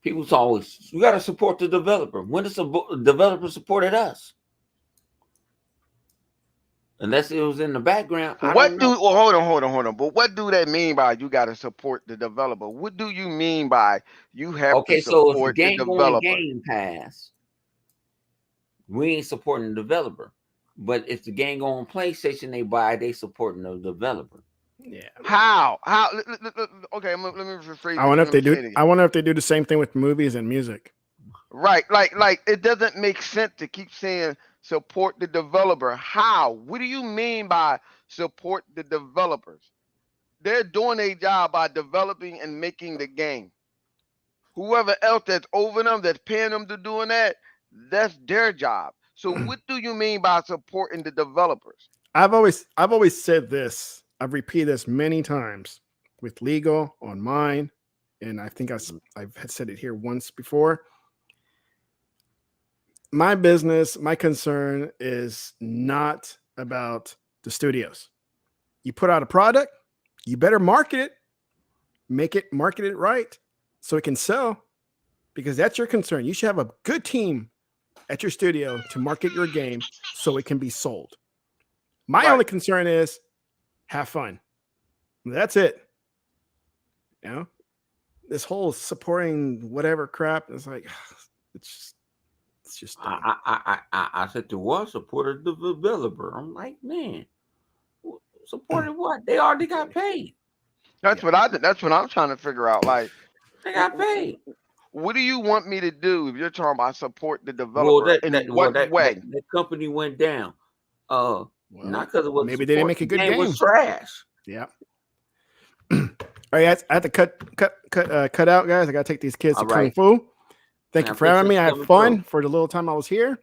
A: People's always you got to support the developer. When does the developer supported us? Unless it was in the background, I don't
B: What do?
A: know.
B: Well, hold on. But what do that mean by you got to support the developer? What do you mean by you have to
A: Okay, so if the
B: support the
A: game going
B: developer?
A: Game Pass, we ain't supporting the developer. But if the game go on PlayStation, they supporting the developer.
C: Yeah.
B: How? How? Okay, let me rephrase
C: I
B: it.
C: wonder if
B: Let
C: they
B: me
C: do.
B: say it again.
C: I wonder if they do the same thing with movies and music.
B: Right, like it doesn't make sense to keep saying support the developer. How? What do you mean by support the developers? They're doing a job by developing and making the game. Whoever else that's over them, that's paying them to doing that, that's their job. So what do you mean by supporting the developers?
C: I've always said this. I've repeated this many times with legal on mine, and I think I've said it here once before. My business, my concern is not about the studios. You put out a product, you better market it, market it right so it can sell because that's your concern. You should have a good team at your studio to market your game so it can be sold. My
B: Right.
C: only concern is have fun. That's it. You know, this whole supporting whatever crap is like it's just dumb.
A: I said to what supported the developer. I'm like, man, supported what? They already got paid.
B: That's
C: Yeah.
B: what I that's what I'm trying to figure out. Like,
A: They got paid.
B: what do you want me to do if you're talking about support the
A: Well,
B: developer?
A: that
B: In
A: that well
B: what
A: that that,
B: way?
A: that company went down.
C: Well,
A: Not because it wasn't
C: maybe they didn't
A: support.
C: make
A: The
C: a good
A: game was
C: game.
A: trash.
C: Yeah. All right, guys, I have to cut out, guys. I gotta take these kids
A: All
C: to Kung
A: right.
C: Fu. Thank
A: Man, I
C: you for having
A: appreciate
C: me. I
A: you
C: had
A: coming
C: fun
A: through.
C: for the little time I was here,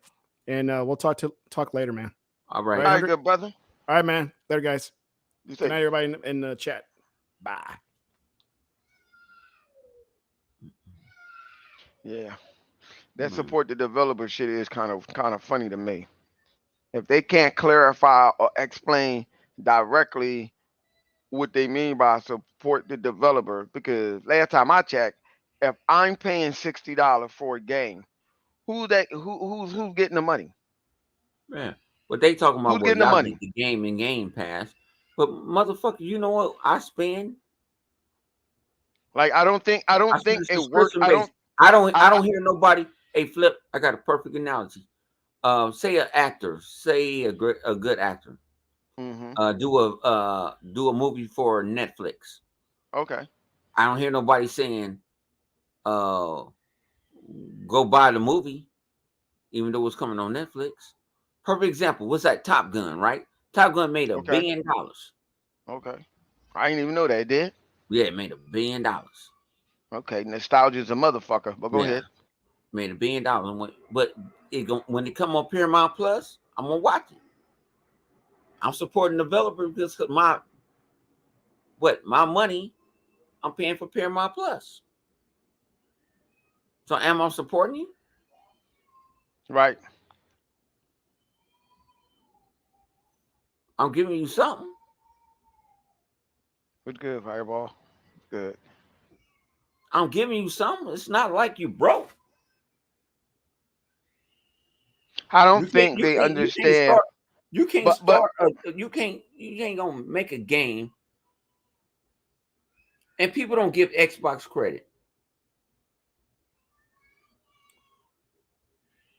C: and we'll talk later, man.
A: All
C: All
A: right.
C: right,
B: All right,
C: Hendrik.
B: good brother.
C: All right, man. Later, guys.
B: You
C: Good
B: say,
C: night, everybody in the chat. Bye.
B: yeah, that
A: Man.
B: support the developer shit is kind of funny to me. If they can't clarify or explain directly what they mean by support the developer, because last time I checked, if I'm paying $60 for a game, who's getting the money?
A: Man. But they talking about
B: Who's
A: well,
B: getting the
A: y'all
B: money?
A: get the game in Game Pass. But motherfucker, you know what I spend?
B: Like I don't think I
A: I
B: don't
A: spend
B: think
A: a
B: it works.
A: subscription base. I don't
B: I,
A: I
B: I
A: don't hear nobody. Hey Flip, I got a perfect analogy. Say an actor, say a good actor,
B: mm-hmm.
A: do a movie for Netflix.
B: Okay.
A: I don't hear nobody saying uh go buy the movie, even though it's coming on Netflix. Perfect example. What's that? Top Gun, right? Top Gun made a
B: Okay.
A: $1 billion.
B: Okay. I didn't even know that it did.
A: Yeah, it made $1 billion.
B: Okay. Nostalgia is a motherfucker. But go
A: Yeah,
B: ahead.
A: made $1 billion. But when it come on Paramount Plus, I'm gonna watch it. I'm supporting developers because my money I'm paying for Paramount Plus. So am I supporting you?
B: Right.
A: I'm giving you something.
B: It's good, Fireball. It's good.
A: I'm giving you something. It's not like you broke.
B: I don't
A: You can't.
B: think
A: You
B: they
A: can't. You can't
B: understand.
A: start. You can't
B: But
A: start. You can't. You ain't gonna make a game, and people don't give Xbox credit.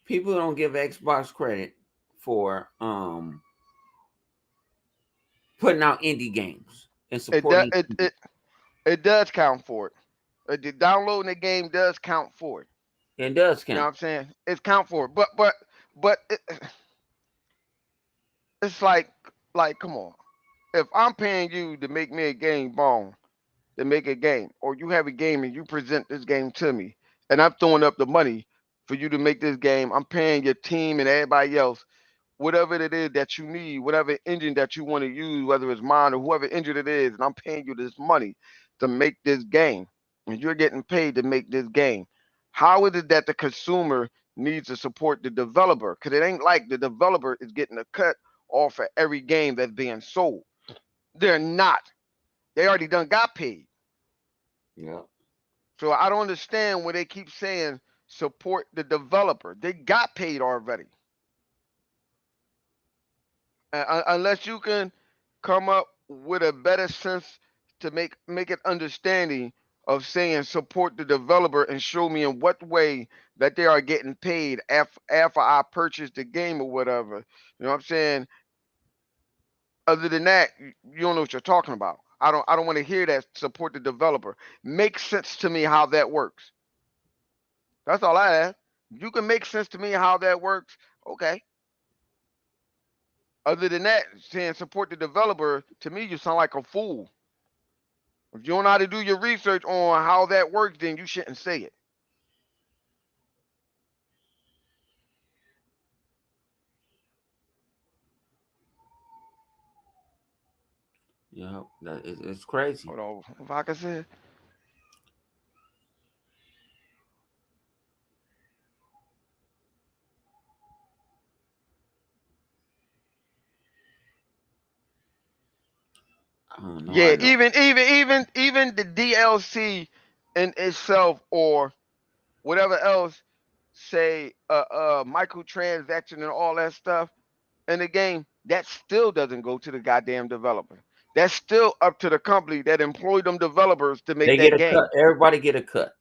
A: People don't give Xbox credit for putting out indie games and
B: it does
A: supporting.
B: it does count for it. The downloading the game does count for it.
A: It does
B: You know what
A: count.
B: I'm saying? It's count for it. But it's like come on. If I'm paying you to make me a game, boom, to make a game, or you have a game and you present this game to me, and I'm throwing up the money for you to make this game, I'm paying your team and everybody else whatever it is that you need, whatever engine that you want to use, whether it's mine or whoever engine it is, and I'm paying you this money to make this game, and you're getting paid to make this game. How is it that the consumer needs to support the developer? Because it ain't like the developer is getting a cut off of every game that's being sold. They're not. They already done got paid.
A: Yeah.
B: So I don't understand when they keep saying support the developer. They got paid already. Unless you can come up with a better sense to make it understanding of saying support the developer and show me in what way that they are getting paid after I purchase the game or whatever. You know what I'm saying? Other than that, you don't know what you're talking about. I don't want to hear that support the developer. Make sense to me how that works. That's all I ask. You can make sense to me how that works. Okay. Other than that, saying support the developer, to me, you sound like a fool. If you don't know how to do your research on how that works, then you shouldn't say it.
A: Yeah. It's crazy.
B: Hold on. If I can say,
A: I don't know. I
B: yeah,
A: know.
B: even the DLC in itself or whatever else, say microtransaction and all that stuff in the game, that still doesn't go to the goddamn developer. That's still up to the company that employed them developers to make
A: They get
B: that
A: a cut.
B: game.
A: Everybody get a cut.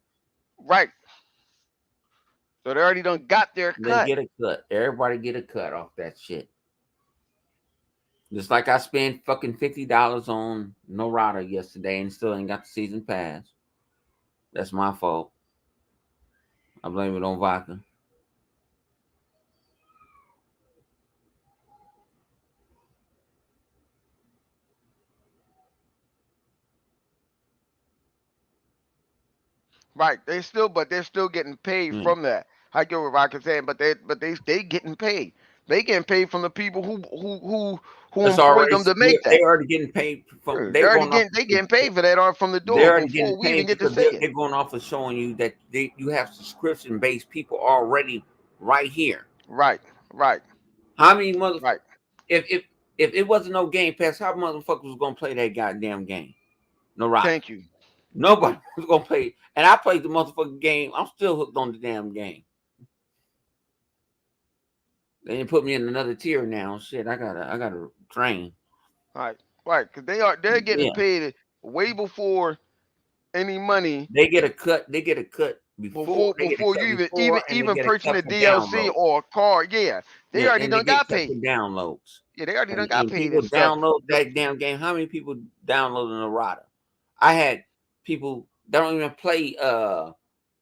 B: Right. So they already done got their
A: They
B: cut.
A: get a cut. Everybody get a cut off that shit. Just like I spent fucking $50 on Norada yesterday and still ain't got the season pass. That's my fault. I blame it on vodka.
B: Right. But they're still getting paid
A: Mm.
B: from that. I get what Rock is saying, but they getting paid. They getting paid from the people who
A: It's
B: employed
A: already
B: them to
A: split.
B: make
A: They
B: that.
A: already getting paid from.
B: Sure.
A: They're going off.
B: They getting paid for that art from the door
A: They're already getting
B: before we even
A: paid
B: get to
A: because
B: say it.
A: they're going off of showing you that you have subscription based people already right here.
B: Right. Right.
A: How many mother
B: Right.
A: if it wasn't no Game Pass, how motherfuckers was gonna play that goddamn game? No rada.
B: Thank you.
A: Nobody was gonna play. And I played the motherfucking game. I'm still hooked on the damn game. They didn't put me in another tier now. Shit, I gotta train.
B: Right. Right. Because they're getting
A: Yeah,
B: paid way before any money
A: they get a cut. They get a cut before. They get a
B: before
A: cut
B: you
A: before, and they
B: even
A: get a
B: purchasing
A: cut
B: a
A: for
B: DLC
A: download.
B: or a car. Yeah. They
A: Yeah,
B: already
A: and they
B: done
A: get
B: got
A: cut for
B: paid.
A: downloads.
B: Yeah, they already done got
A: And
B: paid
A: people
B: and stuff.
A: download
B: The-
A: that damn game. How many people downloading a Rada? I had people that don't even play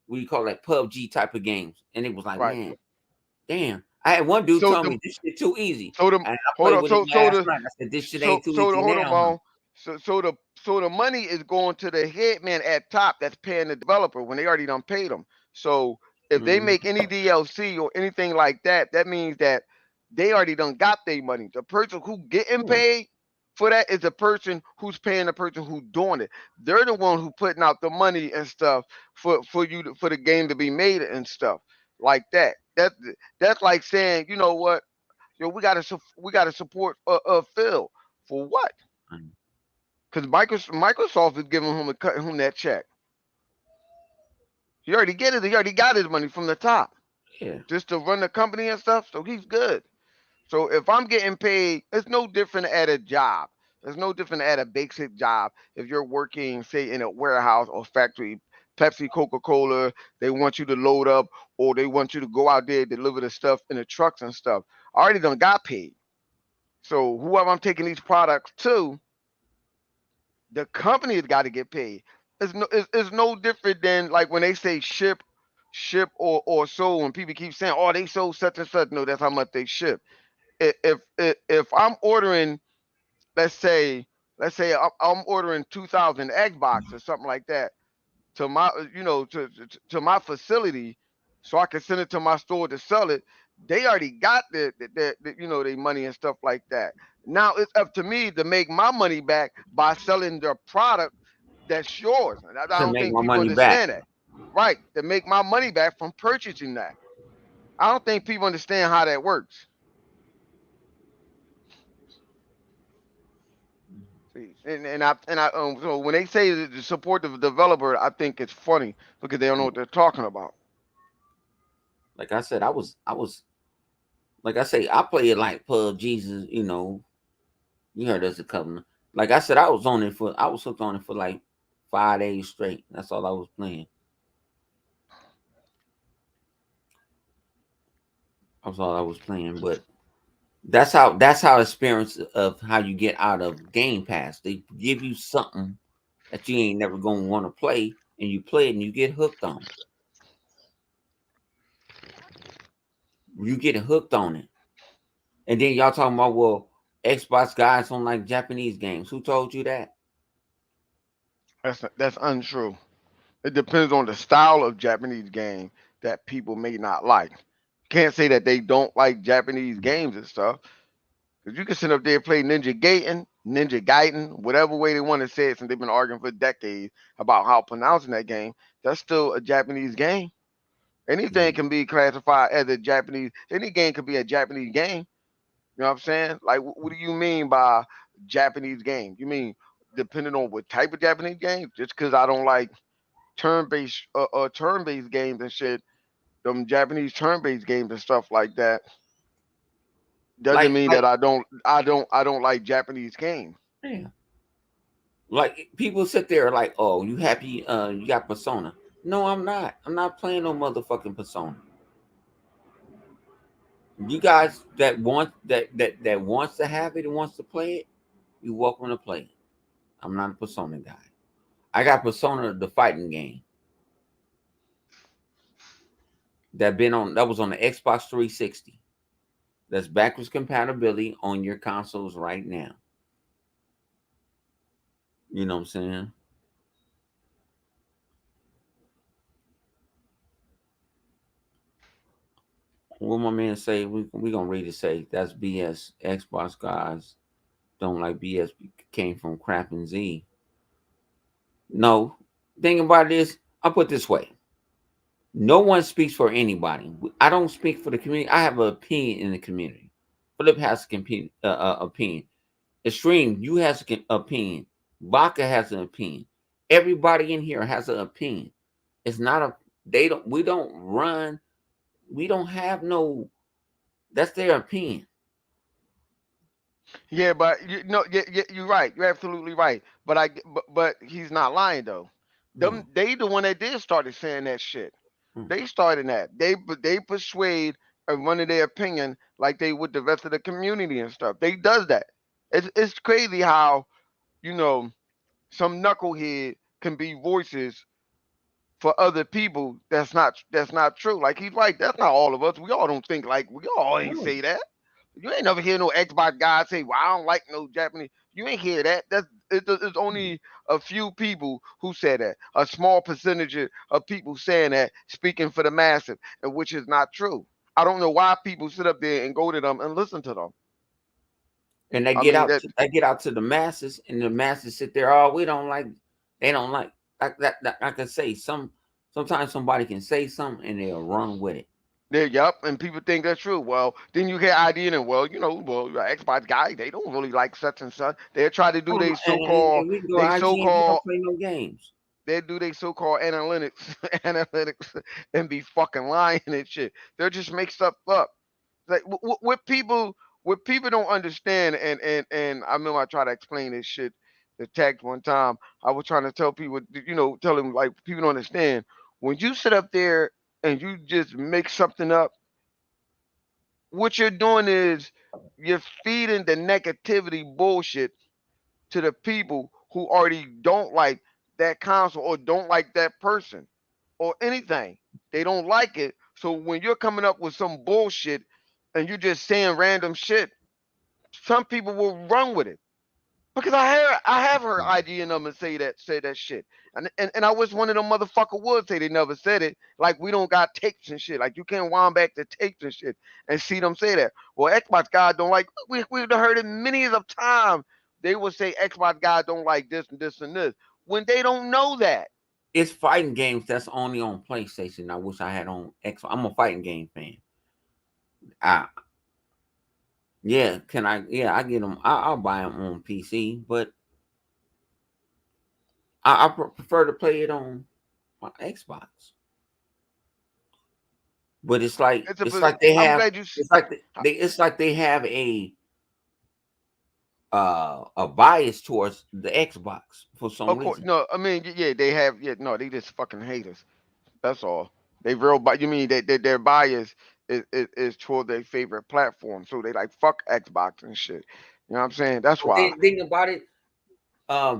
A: what you call that PUBG type of games, and it was like,
B: right.
A: man, damn. I had one dude
B: So
A: tell
B: the
A: me this shit too easy,
B: so the
A: and I
B: hold
A: played
B: on.
A: with it
B: So
A: last
B: the
A: night. I said this shit ain't too
B: so the
A: easy
B: hold on,
A: now, huh?
B: Bone. So the money is going to the headman at top that's paying the developer when they already done paid them. So if they
A: Mm-hmm.
B: make any DLC or anything like that, that means that they already done got their money. The person who getting
A: Yeah.
B: paid for that is the person who's paying the person who doing it. They're the one who putting out the money and stuff for the game to be made and stuff like that. That's like saying, you know what, yo, we gotta support Phil for what?
A: Mm.
B: Because Microsoft is giving him him that check. He already get it. He already got his money from the top
A: Yeah.
B: just to run the company and stuff. So he's good. So if I'm getting paid, it's no different at a job. It's no different at a basic job. If you're working, say, in a warehouse or factory, Pepsi, Coca-Cola, they want you to load up or they want you to go out there deliver the stuff in the trucks and stuff. I already done got paid. So whoever I'm taking these products to, the company has got to get paid. It's no different than like when they say ship or sold. When people keep saying, "Oh, they sold such and such," no, that's how much they ship. If I'm ordering let's say I'm ordering 2,000 Xbox or something like that to my to my facility, so I can send it to my store to sell it. They already got their money and stuff like that. Now it's up to me to make my money back by selling their product that's yours. And I
A: to
B: don't
A: make
B: think
A: my
B: people
A: money back.
B: understand that. Right, to make my money back from purchasing that. I don't think people understand how that works. See, and I so when they say to support the developer, I think it's funny because they don't know what they're talking about.
A: Like I said, like I say, I play it like Pub Jesus. You heard us a couple. Like I said, I was hooked on it for like 5 days straight. That's all I was playing. That's all I was playing. But that's how experience of how you get out of Game Pass. They give you something that you ain't never gonna want to play, and you play it and you get hooked on it. You get hooked on it. And then y'all talking about, well, Xbox guys don't like Japanese games. Who told you that?
B: That's untrue. It depends on the style of Japanese game that people may not like. Can't say that they don't like Japanese games and stuff. Cause you can sit up there and play Ninja Gaiden, whatever way they want to say it, since they've been arguing for decades about how pronouncing that game. That's still a Japanese game. Anything
A: Mhm.
B: can be classified as a Japanese. Any game could be a Japanese game. You know what I'm saying? Like, what do you mean by Japanese game? You mean depending on what type of Japanese game? Just because I don't like turn-based games and shit, them Japanese turn-based games and stuff like that, doesn't
A: Like,
B: mean
A: like,
B: that I don't like Japanese games.
A: yeah. Like people sit there like, oh, you happy? You got Persona? No, I'm not. I'm not playing no motherfucking Persona. You guys that wants to have it and wants to play it, you welcome to play it. I'm not a Persona guy. I got Persona the fighting game that was on the Xbox 360. That's backwards compatibility on your consoles right now. You know what I'm saying? What my man say? We gonna read it. Say that's BS. Xbox guys don't like BS. Came from Crap and Z. No, thing about this, I'll put it this way: no one speaks for anybody. I don't speak for the community. I have an opinion in the community. Philip has an opinion. Extreme, you has an opinion. Baka has an opinion. Everybody in here has an opinion. It's not a they don't we don't run. We don't have no. That's their opinion.
B: Yeah, but you're right. You're absolutely right. But he's not lying though.
A: No.
B: They the one that did started saying that shit.
A: Hmm.
B: They started that. They persuade one of their opinion like they would the rest of the community and stuff. They does that. It's crazy how you know some knucklehead can be voices for other people. That's not true. Like he's right. That's not all of us. We all don't think like we all ain't
A: No.
B: say that. You ain't never hear no Xbox guy say, "Well, I don't like no Japanese." You ain't hear that. It's only a few people who said that. A small percentage of people saying that, speaking for the massive, and which is not true. I don't know why people sit up there and go to them and listen to them.
A: And they
B: I
A: get
B: mean
A: out.
B: that.
A: They get out to the masses, and the masses sit there. Oh, we don't like. They don't like. That I can say sometimes somebody can say something and they'll run with it.
B: There, yup, and people think that's true. Well, then you hear idea and Xbox guy, they don't really like such and such. They try to do
A: Oh, and we can go IGN. We don't play no games.
B: they do they so-called analytics analytics and be fucking lying and shit. They'll just make stuff up. Like what people don't understand, and I remember I tried to explain this shit to text one time. I was trying to tell people, tell them like people don't understand when you sit up there and you just make something up. What you're doing is you're feeding the negativity bullshit to the people who already don't like that console or don't like that person or anything. They don't like it. So when you're coming up with some bullshit and you're just saying random shit, some people will run with it. Because I have heard IG and them and say that shit. And I wish one of them motherfucker would say they never said it. Like we don't got tapes and shit. Like you can't wind back the tapes and shit and see them say that. Well, Xbox guys don't like. We've heard it many of times. They will say Xbox guys don't like this and this and this when they don't know that.
A: It's fighting games that's only on PlayStation. I wish I had on Xbox. I'm a fighting game fan. I Yeah, can I? Yeah, I get them. I'll buy them on PC, but I prefer to play it on my Xbox. But it's like they
B: I'm
A: have
B: glad you.
A: it's like it's like they have a bias towards the Xbox for some
B: Of course,
A: reason.
B: no. I mean, yeah, they have. Yeah, no, they just fucking haters. That's all. They real, but you mean that their bias is toward their favorite platform, so they like fuck Xbox and shit. You know what I'm saying? That's
A: But
B: why.
A: they think about it.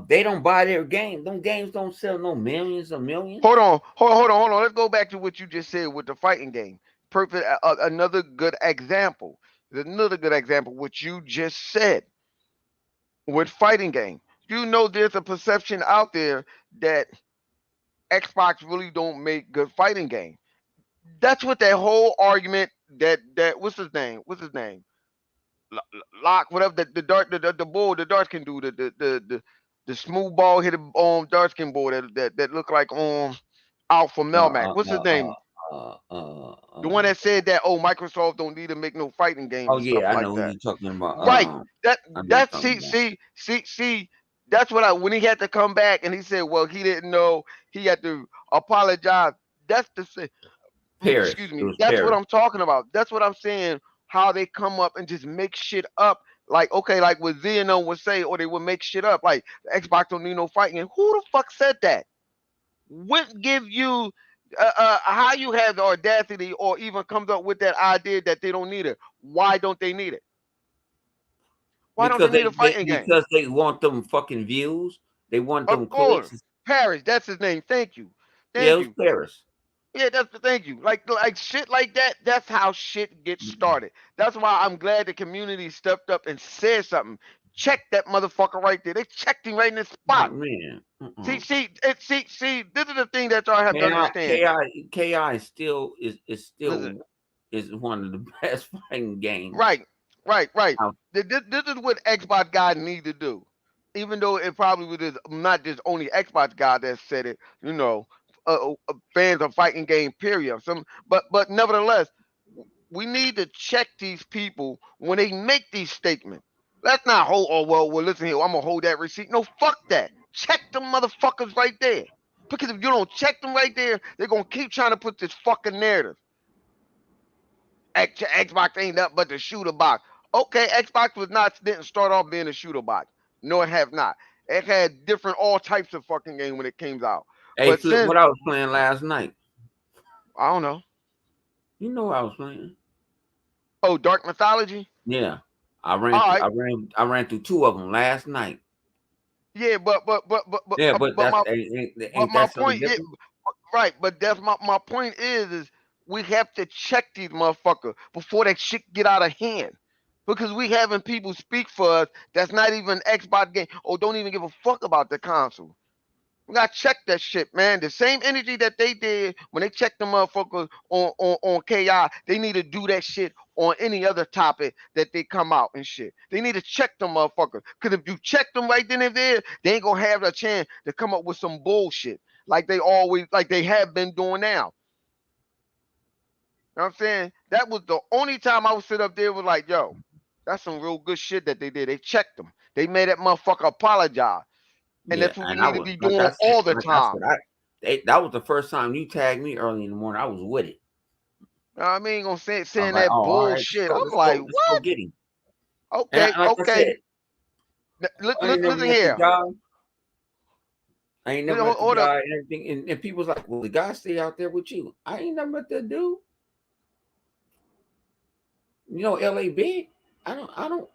A: They don't buy their game. Them games don't sell no millions or
B: Hold
A: millions.
B: on, hold on. Let's go back to what you just said with the fighting game. Perfect. Another good example. Another good example. What you just said with fighting game. You know, there's a perception out there that Xbox really don't make good fighting game. That's what that whole argument that what's his name? What's his name? Lock, whatever the dart the bull the darts can do the smooth ball hit darts can ball that look like Alpha
A: Uh,
B: Melmac.
A: uh,
B: What's his
A: uh, uh,
B: name?
A: uh, uh,
B: The one
A: uh.
B: that said that Microsoft don't need to make no fighting games
A: Oh
B: and stuff
A: yeah, I
B: like
A: know who
B: that.
A: you're talking about.
B: Right. That
A: I know you're
B: that
A: talking about
B: see that's what I when he had to come back and he said, well, he didn't know he had to apologize. That's the excuse
A: Paris. It
B: me.
A: was
B: That's what
A: Paris.
B: I'm talking about. That's what I'm saying. How they come up and just make shit up. Like okay, like what Zeno would say, or they would make shit up. Like Xbox don't need no fighting. And who the fuck said that? What give you how you have the audacity or even comes up with that idea that they don't need it? Why don't they need it? Why don't they
A: Because
B: need a fighting game?
A: they want them fucking views. They want
B: Of
A: them
B: course,
A: clicks.
B: Paris. That's his name. Thank you,
A: Yeah, it
B: thank
A: was
B: you.
A: Paris.
B: Yeah, that's the thank you. Like shit like that. That's how shit gets started. That's why I'm glad the community stepped up and said something. Check that motherfucker right there. They checked him right in the spot.
A: Like man,
B: See. This is the thing that y'all have to
A: KI
B: understand.
A: KI is
B: Listen,
A: still is one of the best fighting games.
B: right, right. This is what Xbox guys need to do. Even though it probably was not just only Xbox guy that said it, fans of fighting game period. But nevertheless, we need to check these people when they make these statements. Let's not hold. Oh well, listen here. I'm gonna hold that receipt. No, fuck that. Check them motherfuckers right there. Because if you don't check them right there, they're gonna keep trying to put this fucking narrative. Xbox ain't nothing but the shooter box. Okay, Xbox didn't start off being a shooter box. No, it have not. It had different all types of fucking game when it came out.
A: Hey,
B: But
A: Flip,
B: since
A: what I was playing last night?
B: I don't know.
A: You know what I was playing?
B: Oh, Dark Mythology.
A: Yeah,
B: All right.
A: I ran through two of them last night.
B: Yeah,
A: Yeah, but
B: but
A: ain't
B: my
A: that something
B: point, yeah,
A: different?
B: right. But that's my point is we have to check these motherfuckers before that shit get out of hand. Because we having people speak for us that's not even Xbox game or don't even give a fuck about the console. We gotta check that shit, man. The same energy that they did when they checked the motherfuckers on KI, they need to do that shit on any other topic that they come out and shit. They need to check them motherfuckers. Cause if you check them right then and there, they ain't gonna have a chance to come up with some bullshit like they have been doing now. You know what I'm saying? That was the only time I would sit up there with like, yo, that's some real good shit that they did. They checked them. They made that motherfucker apologize. And
A: Yeah,
B: that's what we
A: and I
B: need to
A: was
B: be doing all the
A: like I
B: time.
A: said, that was the first time you tagged me early in the morning. I was with it.
B: I mean, gonna
A: I was
B: saying
A: like,
B: that
A: oh, all right,
B: bullshit. I'm like,
A: let's go
B: what?
A: get him. And
B: Okay,
A: like I
B: okay.
A: said, I ain't never
B: Listen
A: met the
B: here.
A: guy. I ain't never met the
B: Hold up.
A: guy and everything. And people's like, well, the guy stay out there with you. I ain't never met that dude. You know, LA big. I don't.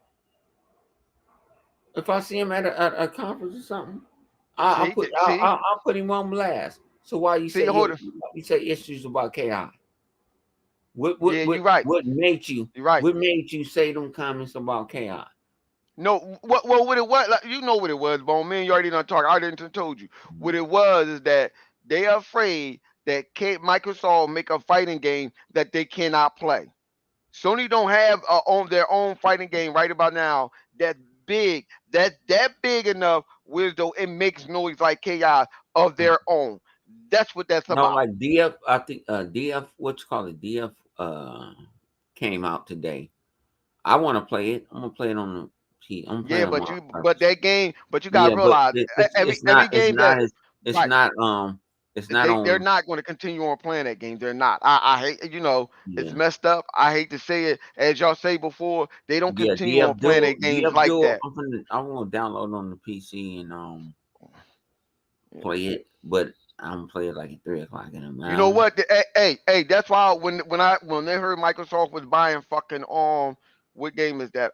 A: If I see him at a conference or something, I'll put him on blast. So why you say
B: Hold up.
A: you say issues about KI?
B: Yeah, you're right.
A: What made you
B: You're right.
A: what made you say them comments about KI?
B: No, what it was, like, you know what it was, Bone. Me and you already done talk. I already done told you. What it was is that they are afraid that Microsoft make a fighting game that they cannot play. Sony don't have on their own fighting game right about now that big, that big enough where though it makes noise like chaos of their own. That's what that's
A: No,
B: about.
A: like DF, I think DF, what you call it? DF came out today. I want to play it. I'm gonna play it on the P. I'm gonna play
B: Yeah,
A: it on
B: but
A: my
B: that game, but you gotta
A: Yeah, but
B: realize every
A: it's
B: game that
A: not as it's
B: right
A: not it's not
B: they're
A: on.
B: not going to continue on playing that game. They're not. I hate it's
A: Yeah,
B: messed up. I hate to say it, as y'all say before, they don't
A: yeah,
B: continue on playing their games
A: DF
B: like
A: Duo.
B: that.
A: I want to download on the PC and
B: Yeah.
A: play it, but I'm gonna play it like at 3 o'clock in the
B: You know
A: morning.
B: what? Hey, that's why when they heard Microsoft was buying fucking what game is that?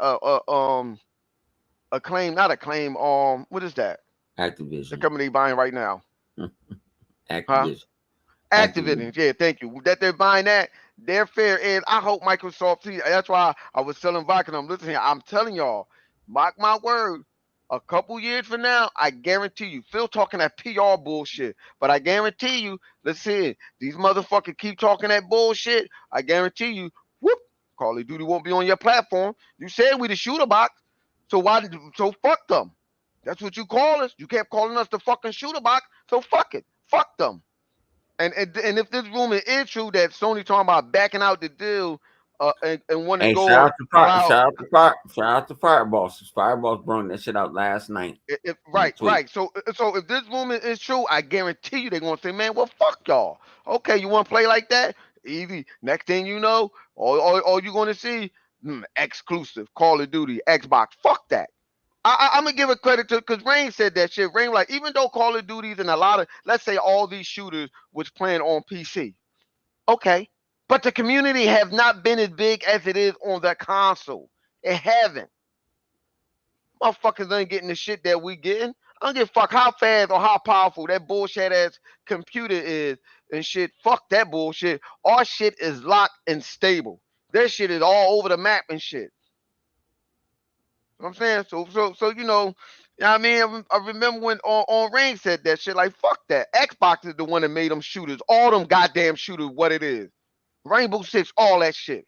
B: Acclaim, not Acclaim. What is that? The
A: Activision,
B: company buying right now, huh?
A: Activision,
B: Activision,
A: Activision.
B: yeah, thank you. That they're buying that, they're fair. And I hope Microsoft see. That's why I was telling Vodka, I'm listening. I'm telling y'all, mark my word. A couple years from now, I guarantee you. Phil talking that PR bullshit, but I guarantee you. Let's see it. These motherfuckers keep talking that bullshit. I guarantee you. Whoop. Call of Duty won't be on your platform. You said we the shooter box, so why? So fuck them. That's what you call us. You kept calling us the fucking shooter box, so fuck it. Fuck them. And if this rumor is true that Sony talking about backing out the deal, and want to
A: Hey,
B: go cloud,
A: shout out to Fireballs. Fireballs brought that shit out last night in the
B: right,
A: tweet.
B: right. So if this rumor is true, I guarantee you they're gonna say, man, well, fuck y'all. Okay, you want to play like that? Easy. Next thing you know, all you gonna see, exclusive Call of Duty, Xbox. Fuck that. I'm gonna give it credit to because Rain said that shit. Rain like even though Call of Duties and a lot of let's say all these shooters was playing on PC. Okay. But the community have not been as big as it is on the console. It haven't. Motherfuckers ain't getting the shit that we getting. I don't give a fuck how fast or how powerful that bullshit ass computer is and shit. Fuck that bullshit. Our shit is locked and stable. Their shit is all over the map and shit. You know what I'm saying? So I mean, I remember when on Ring said that shit. Like, fuck that. Xbox is the one that made them shooters. All them goddamn shooters, what it is. Rainbow Six, all that shit.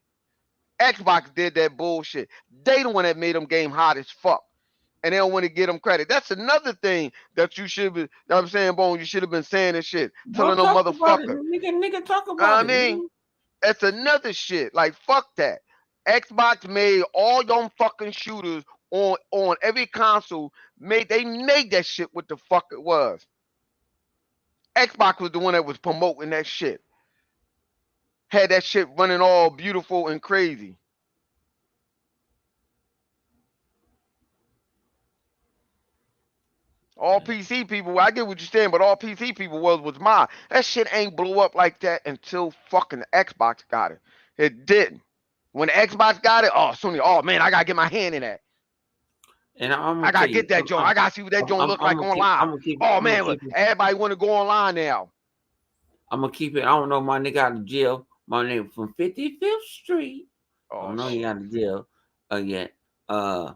B: Xbox did that bullshit. They the one that made them game hot as fuck. And they don't want to give them credit. That's another thing that you should be, you know what I'm saying, Bone, you should have been saying this shit.
A: Bro,
B: Telling them
A: talk about it,
B: motherfucker.
A: nigga. Talk
B: I
A: about it,
B: mean,
A: man.
B: that's another shit. Like, fuck that. Xbox made all them fucking shooters on every console. They made that shit what the fuck it was. Xbox was the one that was promoting that shit. Had that shit running all beautiful and crazy. All PC people, I get what you're saying, but all PC people was mine. That shit ain't blew up like that until fucking Xbox got it. It didn't. When the Xbox got it, oh Sony, oh man, I gotta get my hand in that.
A: And I'm
B: I
A: gonna tell
B: gotta
A: you,
B: get that joint. I gotta see what that joint look
A: I'm
B: like
A: gonna keep,
B: online. Oh
A: I'm gonna
B: man, look,
A: keep it,
B: everybody want to go online now.
A: I'm gonna keep it. I don't know my nigga out of jail. My nigga from 55th Street. I
B: Oh
A: don't know he
B: shit.
A: out of jail yet. Uh,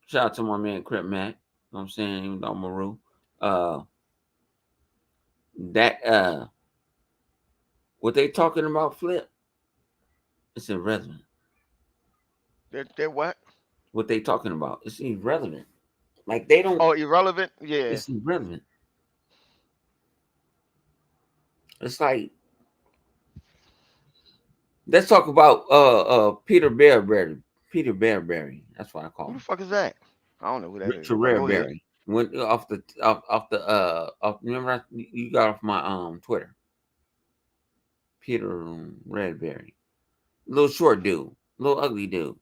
A: Shout out to my man Crip Mac. You know what I'm saying? Even though Maru. Uh, that what they talking about, Flip? It's irrelevant.
B: They're what?
A: What they talking about? It's irrelevant. Like they don't.
B: Oh, irrelevant? Yeah.
A: It's irrelevant. It's like let's talk about Peter Bearberry. Peter Bearberry. That's what I call
B: Who the
A: him.
B: fuck is that? I don't know who that is.
A: Richard
B: But go ahead.
A: Bearberry. Went remember you got off my Twitter. Peter Redberry. Little short dude. Little ugly dude.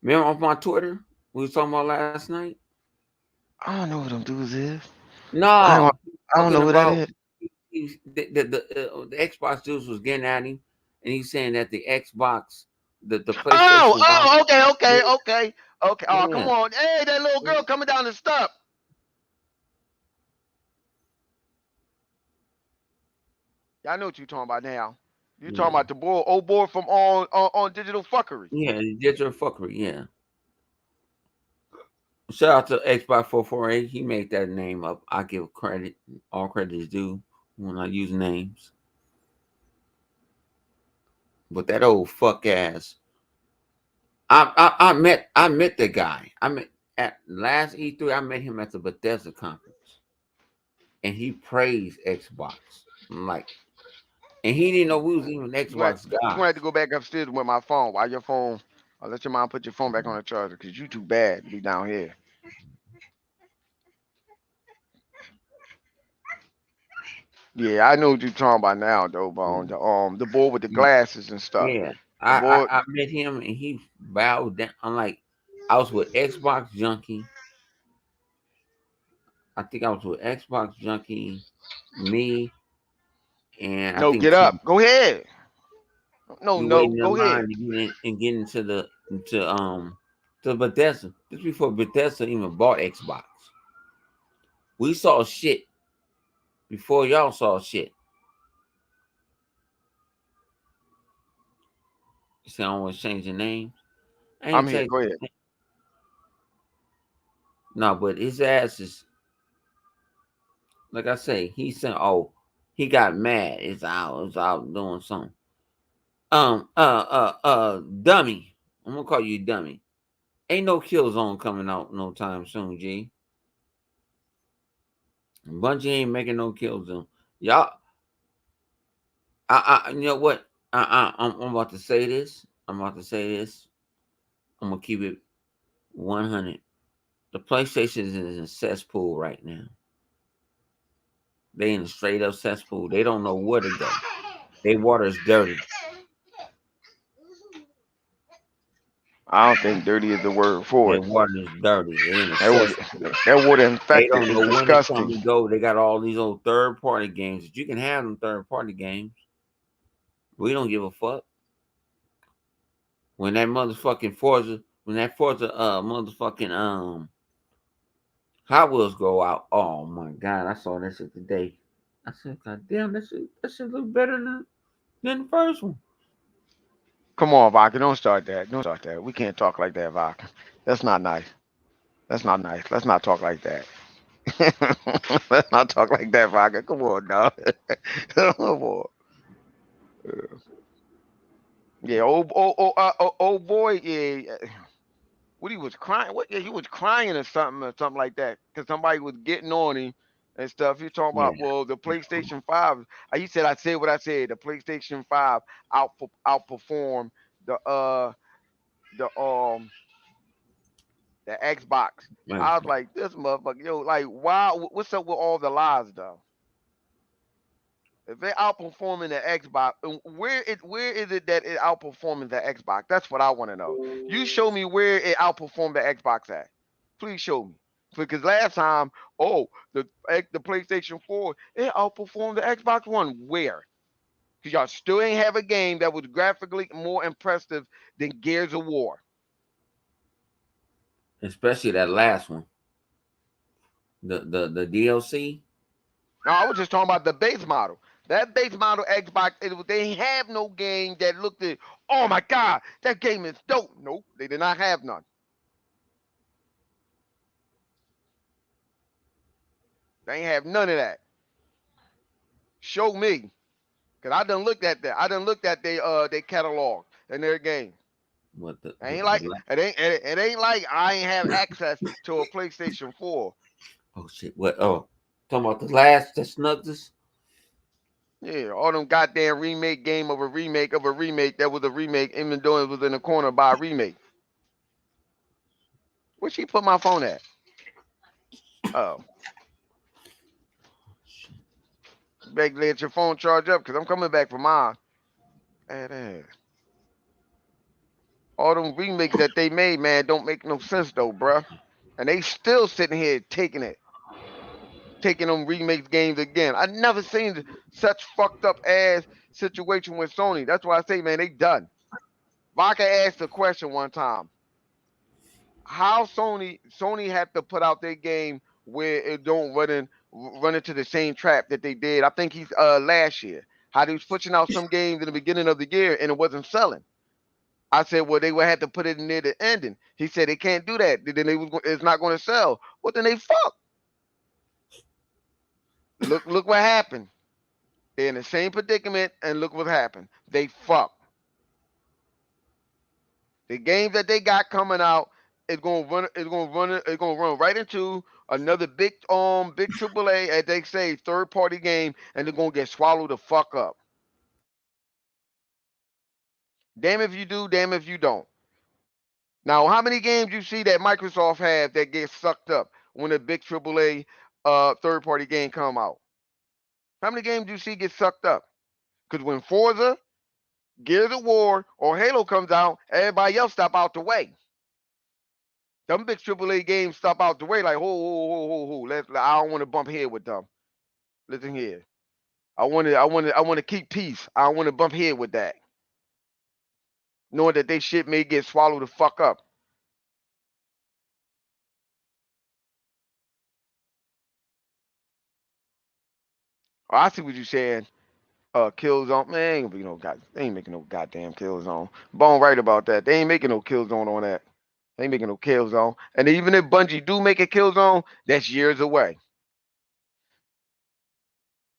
A: Remember off my Twitter? We was talking about last night?
B: I don't know who them dudes is. I
A: No.
B: don't. I don't
A: Talking
B: know who that
A: about
B: is.
A: the Xbox dudes was getting at him, and he's saying that the Xbox, the
B: Oh,
A: PlayStation Watch,
B: oh, okay,
A: yeah,
B: okay, okay, okay. Oh, come
A: yeah,
B: on. Hey, that little girl coming down the step. Y'all know what you talking about now. You talking
A: yeah,
B: about the boy, old boy from on digital fuckery.
A: yeah, digital fuckery, yeah. Shout out to Xbox 448. He made that name up. I give credit. All credit is due when I use names. But that old fuck ass. I met the guy. I met at last E3. I met him at the Bethesda conference, and he praised Xbox. I'm like, and he didn't know we was even
B: You gonna,
A: Xbox
B: you gonna
A: guys.
B: have to go back upstairs with my phone. While your phone, I'll let your mom put your phone back on the charger because you too bad to be down here. Yeah, I know what you're talking about now, though, Bone. The boy with the glasses and stuff.
A: Yeah,
B: The boy.
A: I met him and he bowed down. I'm like, I was with Xbox Junkie. I think I was with Xbox Junkie, me, and I
B: No,
A: think
B: get
A: Tim.
B: up. Go ahead. No,
A: We
B: no,
A: waiting in
B: go ahead.
A: line to get in and get into the to Bethesda. This before Bethesda even bought Xbox. We saw shit before y'all saw shit. You see, I don't want to change the name. I
B: I'm
A: ain't
B: here.
A: changing
B: Go
A: the
B: ahead.
A: name. No, but his ass is like I say. He said, "Oh, he got mad. It's out doing something." Dummy. I'm gonna call you dummy. Ain't no kill zone coming out no time soon, G. Bungie ain't making no kill zone. Y'all, you know what? I'm about to say this. I'm about to say this. I'm gonna keep it 100. The PlayStation is in a cesspool right now. They in a straight up cesspool. They don't know where to go. Their water is dirty.
B: I don't think dirty is the word for
A: Their
B: it.
A: water is dirty. They in a
B: That water,
A: cesspool.
B: that water
A: They
B: infected.
A: don't
B: It's
A: know when to come
B: disgusting.
A: and go. They got all these old third party games that you can have them third party games. We don't give a fuck. When that motherfucking Forza, when that Forza motherfucking Hot Wheels go out, oh my god, I saw that shit today. I said, God damn, that shit look better than the first one.
B: Come on, Vodka. Don't start that. Don't start that. We can't talk like that, Vodka. That's not nice. That's not nice. Let's not talk like that. Let's not talk like that, Vodka. Come on, dog. Come on. Yeah, old boy. Yeah, what he was crying. What? Yeah, he was crying or something like that. Cause somebody was getting on him and stuff. He talking
A: Yeah.
B: about well, the PlayStation Five. He said, "I said what I said. The PlayStation Five outperformed the the um the Xbox." I was
A: Xbox.
B: like, this motherfucker, yo, like, wow, what's up with all the lies though? If they outperforming the Xbox, where is it that it outperforming the Xbox? That's what I want to know. You show me where it outperformed the Xbox at. Please show me. Because last time, oh, the PlayStation 4, it outperformed the Xbox One. Where? Because y'all still ain't have a game that was graphically more impressive than Gears of War.
A: Especially that last one. The DLC.
B: No, I was just talking about the base model. That base model Xbox, they have no game that looked at, oh my God, that game is dope. Nope, they did not have none. They ain't have none of that. Show me. Cause I done looked at that. I done looked at they catalog and their game.
A: What
B: It ain't like it ain't like I ain't have access to a PlayStation 4.
A: oh shit. What talking about the last that snugged us?
B: Yeah, all them goddamn remake game of a remake that was a remake, even though it was in the corner by a remake. Where she put my phone at? Oh, better let your phone charge up because I'm coming back for mine. And all them remakes that they made, man, don't make no sense though, bruh. And they still sitting here taking them remakes games again. I never seen such fucked up ass situation with Sony. That's why I say, man, they done. Vodka asked a question one time. How Sony had to put out their game where it don't run into the same trap that they did. I think he's last year. How they was pushing out some games in the beginning of the year and it wasn't selling. I said, well, they would have to put it near the ending. He said they can't do that. Then it's not going to sell. Well, then they fuck. Look what happened. They're in the same predicament, and look what happened. They fuck. The games that they got coming out is gonna run. It's gonna run right into another big AAA, as they say, third party game, and they're gonna get swallowed the fuck up. Damn if you do, damn if you don't. Now, how many games you see that Microsoft have that get sucked up when a big AAA third party game come out? How many games do you see get sucked up? Because when Forza, Gears of War, or Halo comes out, everybody else stop out the way. Them big AAA games stop out the way like, ho. I don't want to bump head with them. Listen here. I want to keep peace. I don't want to bump head with that. Knowing that they shit may get swallowed the fuck up. Oh, I see what you saying. Killzone. Man, ain't gonna be no god. They ain't making no goddamn Killzone. Bone right about that. They ain't making no Killzone on that. They ain't making no Killzone. And even if Bungie do make a Killzone, that's years away.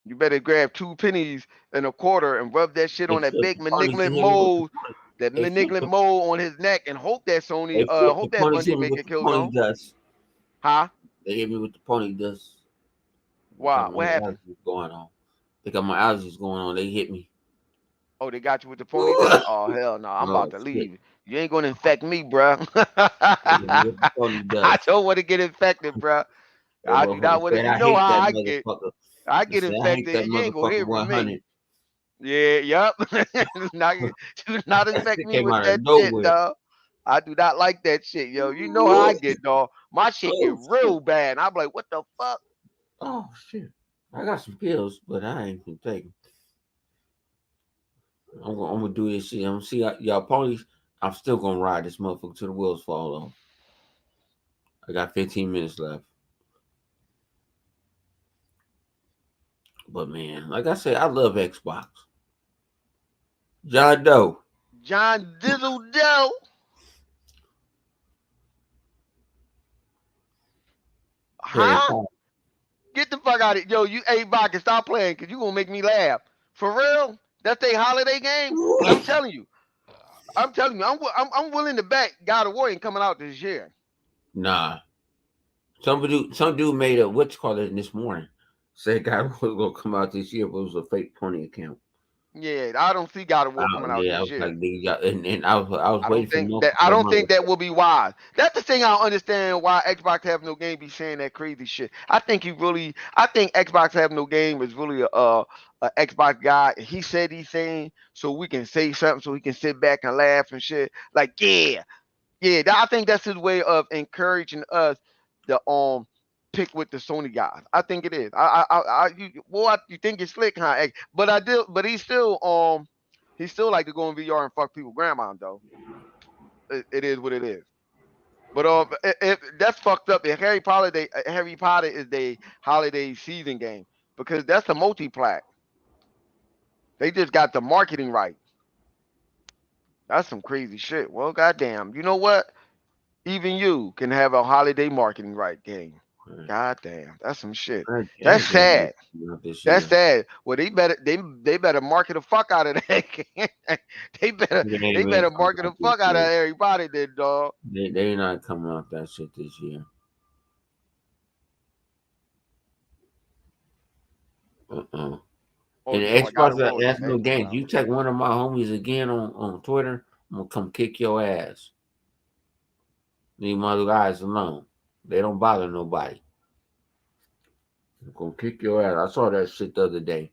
B: You better grab 2 pennies and a quarter and rub that shit
A: Hey,
B: on that
A: Flip,
B: big
A: the ponies
B: malignant
A: can hit me with the
B: mole,
A: pony.
B: that
A: Hey, Flip,
B: malignant mole on his neck, and hope that Sony,
A: hey, Flip, the
B: hope that
A: ponies hit
B: Bungie
A: me
B: make
A: with
B: a
A: the pony
B: Killzone.
A: dust.
B: Huh?
A: They hit me with the pony dust. Got
B: Wow.
A: my
B: What happened?
A: allergies going on. They got my allergies going on. They hit me.
B: Oh, they got you with the pony dust? Oh hell no, I'm about
A: Oh
B: to
A: shit!
B: leave. You ain't gonna infect me, bruh.
A: They hit me with the pony
B: I
A: dust.
B: don't want to get infected, bruh.
A: That
B: I do not
A: motherfucker
B: want to.
A: said,
B: You
A: "I
B: know
A: hate
B: how
A: that
B: I get.
A: motherfucker."
B: I
A: I
B: get
A: said, "I hate
B: infected,
A: that
B: and you ain't gonna
A: motherfucker
B: hear from me.
A: 100."
B: Yeah, yep. Do not
A: That
B: infect
A: shit
B: me
A: came
B: with
A: out of
B: that shit,
A: nowhere.
B: dog. I do not like that shit, yo. You know how I get, dog. My shit get
A: Oh shit!
B: real bad. I'm like, what the fuck?
A: Oh shit! I got some pills, but I ain't gonna take them. I'm gonna do this shit. I'm gonna see y'all ponies. I'm still gonna ride this motherfucker till the wheels fall off. I got 15 minutes left. But man, like I said, I love Xbox. John Doe.
B: John Dizzle Doe.
A: Harry
B: Huh?
A: Potter.
B: Get the fuck out of it. Yo, you A Bach and stop playing because you gonna make me laugh. For real? That's their holiday game? I'm telling you. I'm willing to bet God of War ain't coming out this year.
A: Nah. Some dude made a what you call it this morning. Said God was gonna come out this year, but it was a fake pony account.
B: Yeah, I don't see God of War coming out
A: Yeah, I
B: this
A: was like,
B: year.
A: nigga, and I was waiting for
B: I
A: motherfucker.
B: don't think that will be wise. That's the thing I don't understand why Xbox have no game be saying that crazy shit. I think Xbox have no game is really a Xbox guy. He said he's saying so we can say something so he can sit back and laugh and shit. Like I think that's his way of encouraging us to pick with the Sony guys. I think it is. You think it's slick, huh? But I do. But he still like to go in VR and fuck people grandma though. It is what it is. But that's fucked up. If Harry Potter is the holiday season game because that's the multi-plat. They just got the marketing right. That's some crazy shit. Well, goddamn. You know what? Even you can have a holiday marketing right game. God damn, that's some shit.
A: I
B: That's
A: ain't gonna be
B: sad.
A: coming out this
B: That's
A: year.
B: sad. Well, they better market the fuck out of that. they better
A: They
B: they
A: ain't really
B: better
A: coming
B: market the
A: out this
B: fuck out of
A: year.
B: everybody, then, dog.
A: They not coming out that shit this year. Uh-uh.
B: Oh,
A: And
B: you talking about God
A: Xbox
B: of War?
A: has
B: Yeah,
A: no
B: ain't coming
A: games.
B: out.
A: You check one of my homies again on Twitter, I'm gonna come kick your ass. Leave my guys alone. They don't bother nobody. I'm gonna kick your ass. I saw that shit the other day.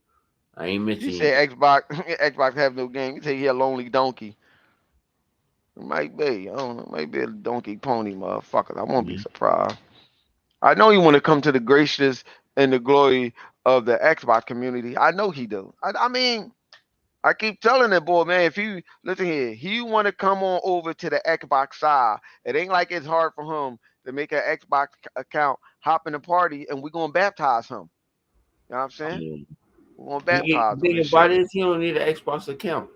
A: I ain't
B: He
A: mentioning.
B: said Xbox Xbox have no game. He said he a lonely donkey. It might be. I don't know. Maybe a donkey pony motherfucker. I won't be
A: Mhm.
B: surprised. I know he want to come to the gracious and the glory of the Xbox community. I know he do. I mean, I keep telling that boy, man, if you listen here, he want to come on over to the Xbox side. It ain't like it's hard for him to make an Xbox account, hop in the party, and we're gonna baptize him. You know what I'm saying?
A: Yeah.
B: We're gonna baptize
A: The
B: him
A: thing
B: and
A: about
B: shit.
A: it is, he don't need an Xbox account.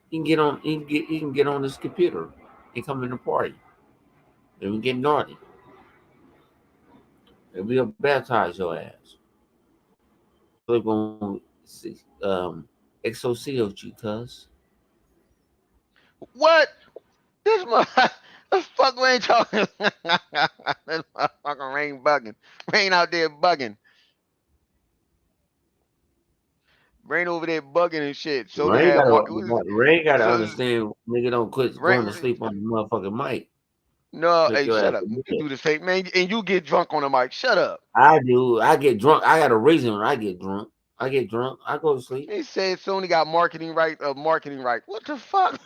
A: He can get on. He can get on his computer and come in the party. And we get naughty. And we'll baptize your ass. We're gonna exorcise you, cuz.
B: What? This mother, the fuck we ain't talking. This motherfucking rain bugging. Rain out there bugging. Rain over there bugging and shit. So they
A: Ray
B: have
A: gotta,
B: market. What is it?
A: Ray gotta
B: So
A: understand. Nigga don't quit going to
B: rain.
A: sleep on the motherfucking mic.
B: No,
A: Make
B: hey,
A: your ass
B: shut up. You
A: forget.
B: do the same man, and you get drunk on the mic. Shut up.
A: I do. I get drunk. I got a reason when I get drunk. I get drunk. I go to sleep.
B: They said Sony got marketing right of marketing right. What the fuck?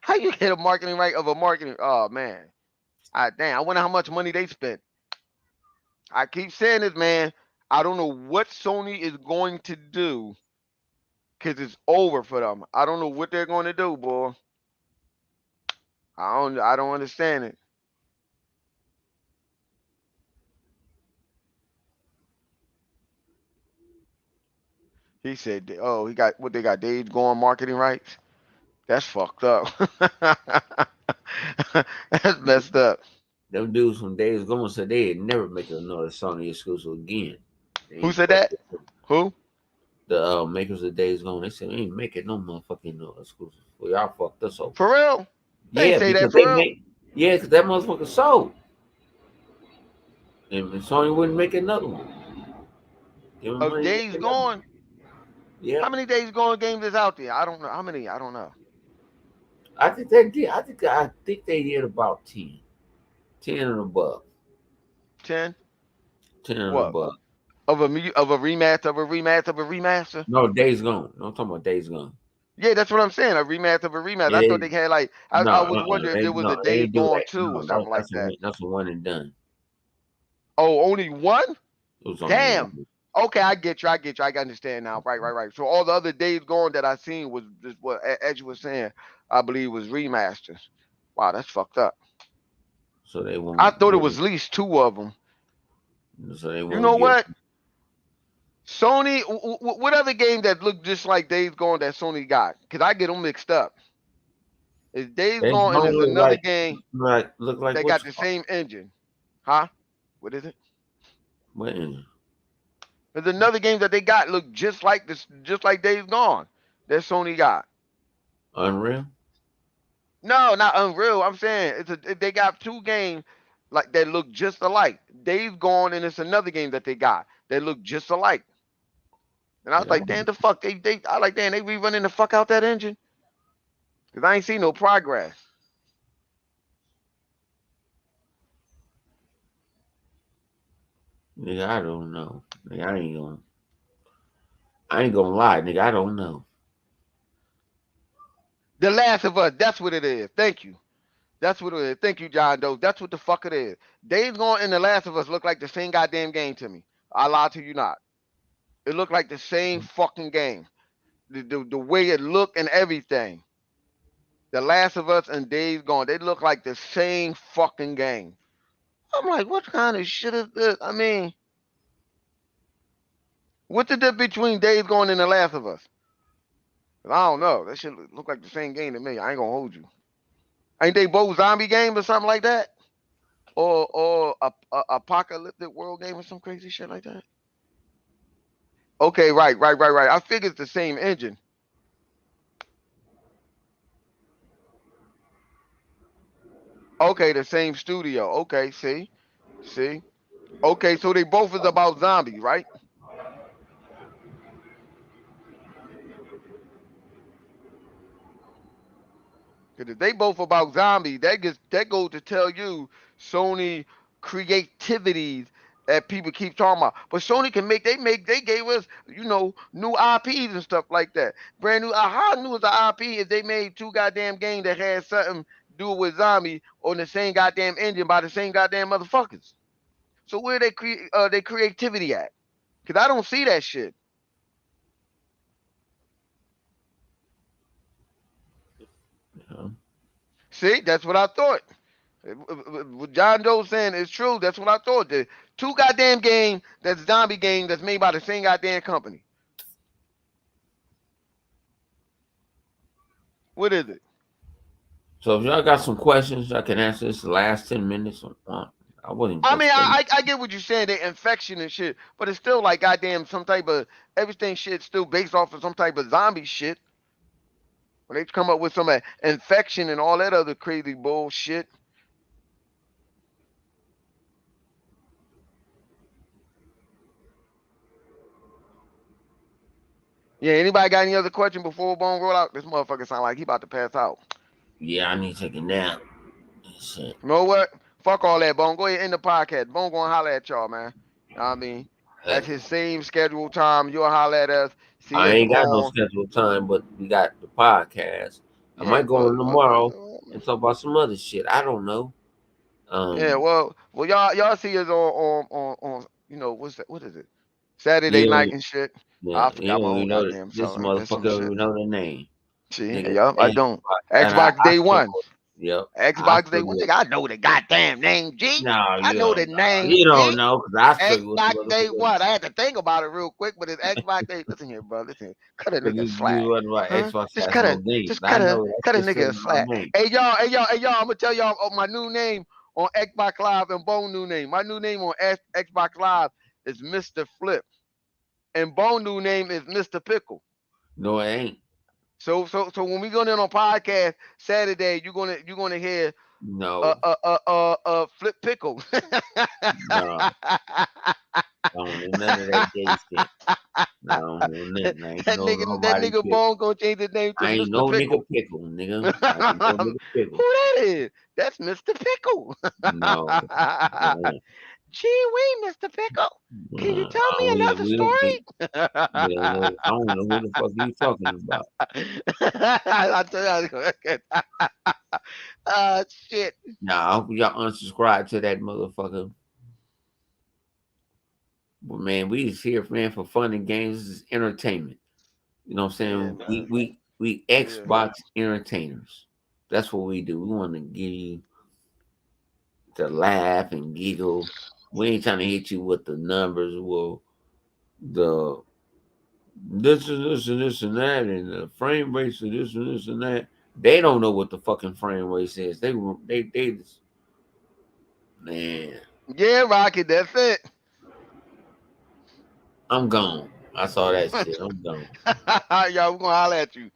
B: How you get a marketing right of a marketing? Oh man. Damn. I wonder how much money they spent. I keep saying this, man. I don't know what Sony is going to do because it's over for them. I don't know what they're going to do, boy. I don't understand it. He said, "Oh, he got what they got. Days going marketing rights. That's fucked up. That's messed up."
A: Them dudes from Days Gone said they'd never make another Sony exclusive again. They
B: Who
A: ain't
B: said
A: fuck
B: that?
A: with
B: Who?
A: the makers of Days Gone. They said we ain't making no motherfucking no exclusive. Well, y'all fucked us over.
B: For real? They ain't
A: Yeah,
B: say that
A: because
B: for
A: they
B: real.
A: make. Yeah, because that motherfucker sold, and Sony wouldn't make another one. Give them
B: Of
A: money to make
B: days
A: another one.
B: gone.
A: Yeah,
B: How many days gone games is out there? I don't know. How many? I don't know.
A: I think they did. I think they did about 10. 10 and above.
B: 10?
A: 10 and
B: What?
A: above.
B: Of a remaster of a remaster of a remaster?
A: No, Days Gone. No, I'm talking about Days Gone.
B: Yeah, that's what I'm saying. A remaster of a remaster.
A: Yeah,
B: I thought
A: they
B: they had like I
A: no,
B: was wondering if
A: they
B: there was a
A: no, they
B: Days
A: ain't do
B: Gone
A: that.
B: 2 or
A: No,
B: something like that.
A: that's a one and done.
B: Oh, only one?
A: It was only
B: Damn.
A: one.
B: Okay, I get you. I get you. I can understand now. Right, right, right. So all the other Days Gone that I seen was just what as you were saying, I believe was remasters. Wow, that's fucked up.
A: So they
B: I
A: won't
B: thought it
A: give
B: was
A: it.
B: at least two of them.
A: So they
B: You
A: won't
B: know
A: give.
B: what? Sony, what other game that look just like Days Gone that Sony got? Because I get them mixed up. It's Days
A: They
B: Gone and
A: don't
B: there's
A: look
B: another
A: like
B: game
A: look like
B: that
A: what
B: got
A: you
B: the
A: call
B: same engine. Huh? What is it?
A: what
B: There's another game that they got look just like this, just like Days Gone that Sony got.
A: Unreal.
B: No, not Unreal. I'm saying they got two games like that look just alike. Days Gone and it's another game that they got that look just alike. And I was
A: Yeah,
B: like, damn, the fuck they I like damn they rerunning the fuck out that engine because I ain't seen no progress.
A: nigga, I don't know. Nigga, I ain't gonna lie, nigga, I don't know.
B: The Last of Us, that's what it is. Thank you. That's what it is. Thank you, John Doe. That's what the fuck it is. Days Gone and The Last of Us look like the same goddamn game to me. I lie to you not. It looked like the same fucking game. The way it looked and everything. The Last of Us and Days Gone, they look like the same fucking game. I'm like, what kind of shit is this? I mean, what's the difference between Days Gone and The Last of Us? I don't know. That shit look like the same game to me. I ain't gonna hold you. Ain't they both zombie games or something like that? Or a apocalyptic world game or some crazy shit like that? Okay, right, right, right, right. I figure it's the same engine. Okay, the same studio. Okay, see. Okay, so they both is about zombies, right? Because if they both about zombies, that goes to tell you Sony creativities that people keep talking about. But Sony can they gave us, new IPs and stuff like that. Brand new. How new is the IP if they made two goddamn games that had something do with zombie on the same goddamn engine by the same goddamn motherfuckers? So where they create their creativity at? Because I don't see that shit.
A: Yeah.
B: See, that's what I thought. What John Doe saying is true. That's what I thought. The two goddamn game that's zombie game that's made by the same goddamn company. What is it?
A: So if y'all got some questions, I can answer this the last 10 minutes. I wasn't
B: I
A: gonna
B: mean,
A: stay.
B: I get what you're saying, the infection and shit, but it's still like goddamn some type of everything shit still based off of some type of zombie shit. When they come up with some infection and all that other crazy bullshit. Yeah, anybody got any other question before Bone roll out? This motherfucker sound like he about to pass out.
A: Yeah, I need to take a nap. Shit.
B: You know what? Fuck all that, Bone. Go ahead and end the podcast. Bone gonna holler at y'all, man. You know what I mean? At
A: Hey,
B: his same scheduled time, you'll holler at us. See
A: I
B: us
A: ain't got no
B: on.
A: scheduled time, but we got the podcast. I
B: Yeah,
A: might go
B: well,
A: on
B: fuck it.
A: tomorrow and talk about some other shit. I don't know.
B: Yeah,
A: Um,
B: well, y'all see us on you know what's that? What is it? Saturday
A: you
B: night
A: don't,
B: and shit.
A: yeah,
B: I
A: you
B: forgot my
A: don't
B: own
A: even know that
B: goddamn
A: this
B: self and some
A: motherfucker don't
B: shit.
A: even know the name.
B: See,
A: Nigga,
B: yup, I
A: name,
B: don't.
A: and
B: Xbox
A: I
B: Day One.
A: struggle. Yep, I
B: Xbox Day One.
A: struggle with.
B: Nigga, I know the goddamn name, G.
A: No,
B: I
A: you
B: know the
A: don't know.
B: name,
A: You don't
B: G.
A: know because I struggle with
B: Xbox Day
A: motherfuckers.
B: One. I had to think about it real quick, but it's Xbox Day. Listen here, bro. Listen here. Cut a
A: Because
B: nigga
A: you
B: slack.
A: wasn't right.
B: Huh?
A: Xbox
B: Just
A: has
B: cut
A: no
B: a
A: games.
B: just
A: I
B: cut a
A: know that
B: cut a
A: shit still
B: nigga a
A: in my
B: slack.
A: name.
B: Hey y'all, I'm gonna tell y'all my new name on Xbox Live and Bone new name. My new name on Xbox Live is Mr. Flip. And Bone new name is Mr. Pickle.
A: No, it ain't.
B: So when we go in on podcast Saturday, you're gonna hear
A: No,
B: Flip Pickle.
A: no. I don't know none of that gay shit. I don't know nothing. I ain't know
B: That
A: nobody
B: nigga
A: pickle.
B: Bone gonna change his name to
A: I ain't
B: Mr.
A: no nigga
B: Pickle.
A: pickle, nigga.
B: Who
A: I ain't no nigga pickle.
B: that is? That's Mr. Pickle.
A: No.
B: Gee wee, Mr. Pickle. Can you tell me another story?
A: We don't know. I don't know who the fuck you talking about.
B: I tell you, shit.
A: Nah, I hope y'all unsubscribe to that motherfucker. But man, we just here, man, for fun and games. This is entertainment. You know what I'm
B: Yeah,
A: saying?
B: man.
A: We
B: Yeah.
A: Xbox entertainers. That's what we do. We want to give you to laugh and giggle. We ain't trying to hit you with the numbers. Well, the this and this and this and that, and the frame rates of this and this and that. They don't know what the fucking frame rate is. They just, man.
B: Yeah, Rocket, that's it.
A: I'm gone. I saw that shit. I'm gone.
B: Y'all, we're gonna holler at you.